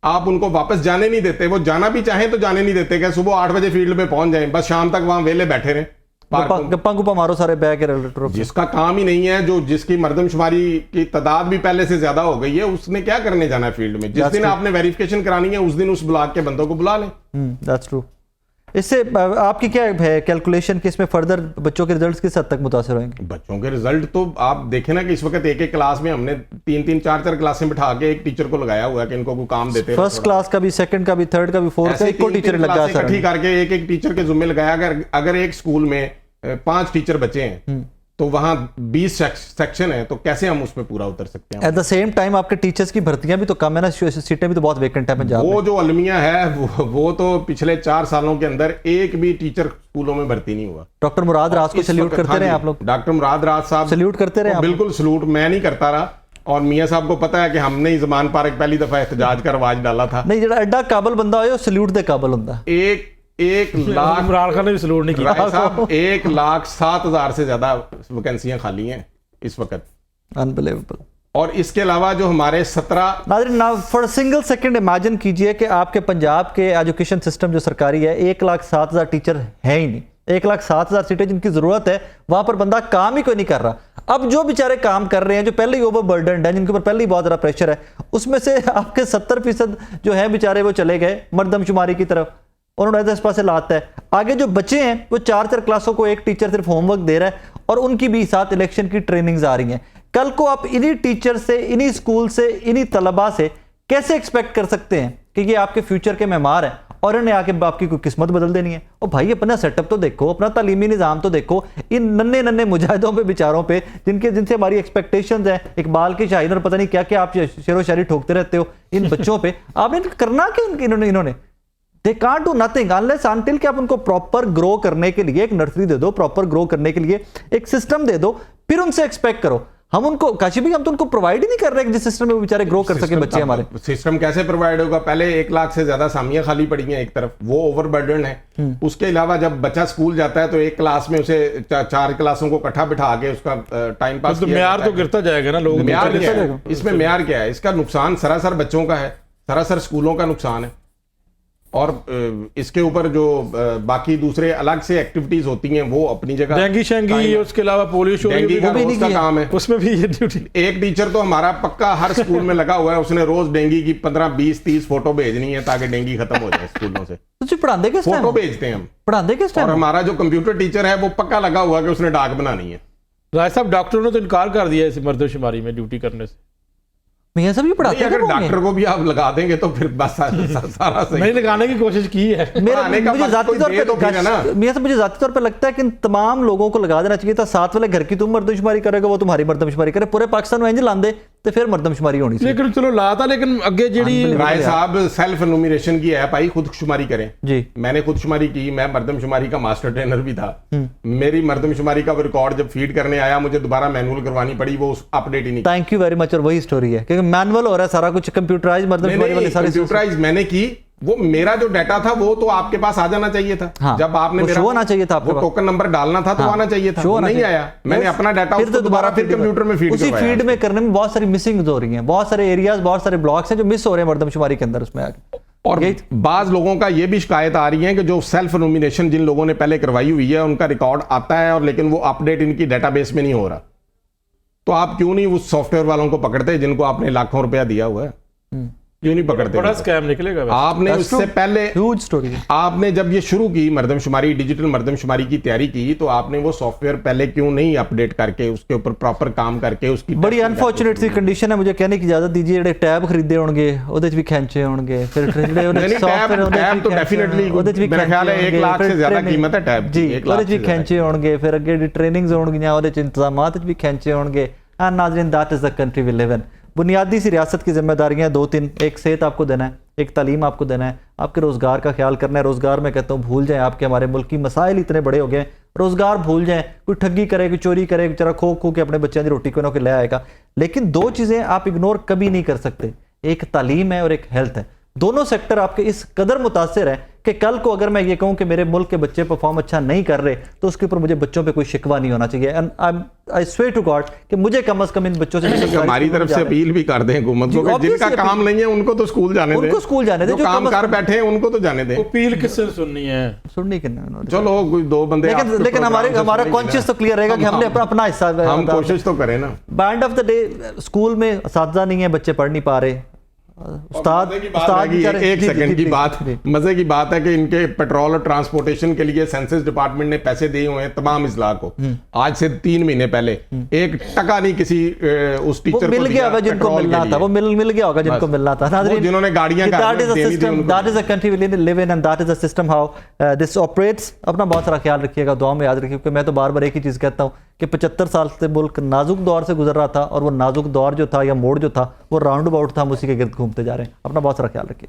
आप उनको वापस जाने नहीं देते। वो जाना भी चाहें तो जाने नहीं देते कि सुबह 8 बजे फील्ड में पहुंच जाएं, बस शाम तक वहां वेले बैठे रहे। गप्पा गुप्पा मारो सारे बैग के। जिसका काम ही नहीं है, जो जिसकी मर्दमशुमारी की तादाद भी पहले से ज्यादा हो गई है, उसने क्या करने जाना है फील्ड में? जिस दिन आपने वेरिफिकेशन करानी है उस दिन उस ब्लॉक के बंदों को बुला लें। That's true. इससे आपकी क्या है कैलकुलेशन कि इसमें फर्दर बच्चों के रिजल्ट्स किस हद तक मुतासर होंगे? बच्चों के रिजल्ट तो आप देखें ना कि इस वक्त एक क्लास में हमने 3-3, 4-4 क्लासें बिठा के एक टीचर को लगाया हुआ है कि इनको कोई काम देते हैं। फर्स्ट क्लास का भी, सेकंड का भी, थर्ड का भी, फोर्थ का, एक को टीचर लगा सर इकट्ठी करके एक टीचर के जुम्मे लगाया। अगर एक स्कूल में 5 टीचर बचे हैं तो वहां 20 सेक्शन है, तो कैसे हम उसमें पूरा उतर सकते हैं? एट द सेम टाइम आपके टीचर्स की भर्तियां भी तो कम है ना, सीटें भी तो बहुत वैकेंट है पंजाब में। वो जो अलमिया है वो तो पिछले 4 सालों के अंदर एक भी टीचर स्कूलों में भर्ती नहीं हुआ। डॉक्टर मुराद राज को सल्यूट करते रहे आप लोग। डॉक्टर मुराद राज साहब सल्यूट करते रहे। बिल्कुल सल्यूट मैं नहीं करता रहा, और मियाँ साहब को पता है कि हमने ही जमान पार्क पहली दफा एहतजाज का रवाज डाला था। नहीं, जो एडा काबल बंदा हो सल्यूट दे काबल होता। 1 लाख इमरान खान ने भी सलूट नहीं किया साहब 1,07,000 से ज्यादा वैकेंसियां खाली हैं इस वक्त। अनबिलीवेबल। और इसके अलावा जो हमारे 17 नाज़रीन, ना फॉर सिंगल सेकंड इमेजिन कीजिए कि आपके पंजाब के एजुकेशन सिस्टम जो सरकारी है, 1,07,000 टीचर है ही नहीं, 1,07,000 सीटें जिनकी जरूरत है, वहां पर बंदा काम ही कोई नहीं कर रहा। अब जो बेचारे काम कर रहे हैं, जो पहले ही ओवर बर्डन है, जिनके ऊपर पहले ही बहुत ज़्यादा प्रेशर है, उसमें से आपके 70% जो है बेचारे वो चले गए मर्दमशुमारी की तरफ, उन्होंने इस पास से लाता है। आगे जो बच्चे हैं वो 4-4 क्लासों को एक टीचर सिर्फ होमवर्क दे रहा है, और उनकी भी साथ इलेक्शन की ट्रेनिंग्स आ रही हैं। कल को आप इन्हीं टीचर से, इन्हीं स्कूल से, इन्हीं तलबा से कैसे एक्सपेक्ट कर सकते हैं कि ये आपके फ्यूचर के मेहमान हैं और इन्हें आके आपकी कोई किस्मत बदल देनी है? और भाई अपना सेटअप तो देखो, अपना तालीमी निज़ाम तो देखो। इन नन्हे नन्हे मुजाहिदों पे, बेचारों पे, जिनसे हमारी एक्सपेक्टेशंस हैं, इकबाल के शाहीन और पता नहीं क्या क्या आप शेरो शायरी ठोकते रहते हो इन बच्चों पे। आपने करना क्या इन्होंने? They can't do nothing unless until कि आप उनको प्रॉपर ग्रो करने के लिए एक नर्सरी दे दो, प्रॉपर ग्रो करने के लिए एक सिस्टम दे दो, फिर उनसे एक्सपेक्ट करो। हम उनको काशी भी हम तो उनको प्रोवाइड ही नहीं कर रहे जिस सिस्टम में वो बेचारे ग्रो कर सके बच्चे हमारे। सिस्टम कैसे प्रोवाइड होगा? पहले 1 लाख से ज्यादा सामियां खाली पड़ी हैं एक तरफ, वो ओवरबर्डन है। उसके अलावा जब बच्चा स्कूल जाता है तो एक क्लास में उसे 4 क्लासों को इकट्ठा बिठा के उसका टाइम पास तो म्यार तो गिरता जाएगा ना। लोग म्यार क्या है? इसमें म्यार क्या है? इसका नुकसान सरासर बच्चों का है, सरासर स्कूलों का नुकसान है। और इसके ऊपर जो बाकी दूसरे अलग से एक्टिविटीज होती हैं वो अपनी जगह, डेंगी शेंगी, उसके अलावा पोलियो डेंगी का रोज का काम है, उसमें भी ये ड्यूटी। एक टीचर तो हमारा पक्का हर स्कूल में लगा हुआ है, उसने रोज डेंगी की 15, 20, 30 फोटो भेजनी है ताकि डेंगी खत्म हो जाए स्कूलों से। तो पढ़ाते किस टाइम? फोटो भेजते हैं हम, पढ़ाते किस टाइम? और हमारा जो कंप्यूटर टीचर है वो पक्का लगा हुआ है कि उसने डाक बनानी है। राय साहब डॉक्टरों ने तो इनकार कर दिया इस मर्दमशुमारी में ड्यूटी करने से। मियां साहब ये पढ़ाते नहीं, हैं अगर डॉक्टर को भी आप लगा देंगे तो फिर बस सारा सही। नहीं लगाने की कोशिश की है। पढ़ाने का मुझे मत जाती कोई तौर दे तो फिर है ना। पे मियां साहब मुझे जाती तौर पे लगता है कि इन तमाम लोगों को लगा देना चाहिए था। साथ वाले घर की तुम मर्दमशुमारी करोगे, वो तुम्हारी मर्दमशुमारी करे, पूरे पाकिस्तान में इंज लांदे तो फिर मर्दमशुमारी होनी चाहिए। लेकिन चलो लाता, लेकिन अगे जी राय साहब सेल्फ एनुमरेशन की ऐप आई, खुदशुमारी करें। जी मैंने खुदशुमारी की, मैं मर्दमशुमारी का मास्टर ट्रेनर भी था। मेरी मर्दमशुमारी का रिकॉर्ड जब फीड करने आया मुझे दोबारा मैनुअल करवानी पड़ी, वो अपडेट ही नहीं। Thank you very much. और वही स्टोरी है क्योंकि मैनुअल हो रहा है सारा कुछ, कंप्यूटराइज मर्दमशुमारी वाली सारी कंप्यूटराइज मैंने की, वो मेरा जो डाटा था वो तो आपके पास आ जाना चाहिए था। हाँ, जब आपने वो मेरा show होना चाहिए था आपके वो पास। टोकन नंबर डालना था तो हाँ, आना चाहिए था, show वो होना नहीं चाहिए। आया। मैंने अपना डाटा फिर उसको दोबारा फिर कंप्यूटर में फीड उसी करवाया। फीड में करने में बहुत सारी मिसिंग हो रही हैं, बहुत सारे एरियाज, बहुत सारे ब्लॉक्स हैं जो मिस हो रहे हैं मर्दमशुमारी के अंदर उसमें आगे। और बाज लोगों का ये भी शिकायत आ रही है कि जो सेल्फ नॉमिनेशन जिन लोगों ने पहले करवाई हुई है उनका रिकॉर्ड आता है और लेकिन वो अपडेट इनकी डेटाबेस में नहीं हो रहा। तो आप क्यों नहीं उस सॉफ्टवेयर वालों को पकड़ते जिनको आपने लाखों रुपया दिया हुआ है? क्यों नहीं पकड़ते? बड़ा स्कैम निकलेगा वैसे। आपने That's उससे true. पहले ह्यूज स्टोरी है। आपने जब ये शुरू की मर्दमशुमारी, डिजिटल मर्दमशुमारी की तैयारी की, तो आपने वो सॉफ्टवेयर पहले क्यों नहीं अपडेट करके उसके ऊपर प्रॉपर काम करके उसकी बड़ी अनफॉर्चुनेट सी कंडीशन है, मुझे कहने की इजाजत दीजिए। ਜਿਹੜੇ टैब खरीदे होंगे ਉਹਦੇ 'ਚ ਵੀ ਖੈਂਚੇ ਹੋਣਗੇ, ਫਿਰ ਜਿਹੜੇ ਉਹਦੇ नहीं, ਸੌਫਟਵੇਅਰ ਉਹਦੇ 'ਚ टैब ਵੀ तो ਖੈਂਚੇ डेफिनेटली ਉਹਦੇ 'ਚ ਵੀ मेरा ख्याल है 1 लाख से ज्यादा कीमत है टैब जी, की। 1 लाख ਉਹਦੇ 'ਚ ਵੀ ਖੈਂਚੇ ਹੋਣਗੇ, ਫਿਰ ਅੱਗੇ ਦੀ ਟ੍ਰੇਨਿੰग्स ਹੋਣਗੀਆਂ, ਉਹਦੇ 'ਚ ਇੰਤਜ਼ਾਮਾਤ 'ਚ ਵੀ ਖੈਂਚੇ ਹੋਣਗੇ। एंड नाज़रीन, that is the country we live in. बुनियादी सी रियासत की जिम्मेदारियाँ 2-3, एक सेहत आपको देना है, एक तालीम आपको देना है, आपके रोज़गार का ख्याल करना है। रोज़गार में कहता हूँ भूल जाएं, आपके हमारे मुल्क की मसाइल इतने बड़े हो गए हैं, रोज़गार भूल जाएं। कोई ठगी करे, कोई चोरी करे, बेचारा खो खो के अपने बच्चों की रोटी कोई ना कोई ले आएगा। लेकिन 2 चीज़ें आप इग्नोर कभी नहीं कर सकते, एक तालीम है और एक हेल्थ है। दोनों सेक्टर आपके इस कदर मुतासिर हैं कि कल को अगर मैं ये कहूं कि मेरे मुल्क के बच्चे परफॉर्म अच्छा नहीं कर रहे तो उसके ऊपर मुझे बच्चों पे कोई शिकवा नहीं होना चाहिए। And I swear to God कि मुझे कम से कम इन बच्चों से हमारी तरफ से अपील भी कर दें हुकूमत को कि जिनका काम नहीं है उनको तो स्कूल जाने दें, उनको स्कूल जाने दें, जो जो काम कम कर बैठे हैं उनको तो जाने दें। अपील किससे सुननी है? सुननी कि नहीं, चलो कोई 2 बंदे लेकिन हमारा कॉन्शियस तो क्लियर रहेगा कि हमने अपना हिस्सा, हम कोशिश तो करें ना। Band of the day school में असातिज़ा नहीं है, बच्चे पढ़ नहीं पा रहे। उस्ताद एक सेकंड की बात, मजे की बात है कि इनके पेट्रोल और ट्रांसपोर्टेशन के लिए सेंसस डिपार्टमेंट ने पैसे दिए हुए हैं तमाम इजला को। आज से 3 महीने पहले 1 टका नहीं किसी उस टीचर को मिल गया होगा जिनको मिलना था, वो मिल गया होगा जिनको मिलना था। जिन्होंने गाड़ियां that is a country we live in and that is a system how this operates. अपना बहुत सारा ख्याल रखिएगा, दुआ में याद रखिए, क्योंकि मैं तो बार बार एक ही चीज़ कहता हूँ कि 75 साल से मुल्क नाजुक दौर से गुजर रहा था और वो नाजुक दौर जो था या मोड़ जो था वो राउंड अबाउट था, हम उसी के गिर्द घूमते जा रहे हैं। अपना बहुत सारा ख्याल रखिए।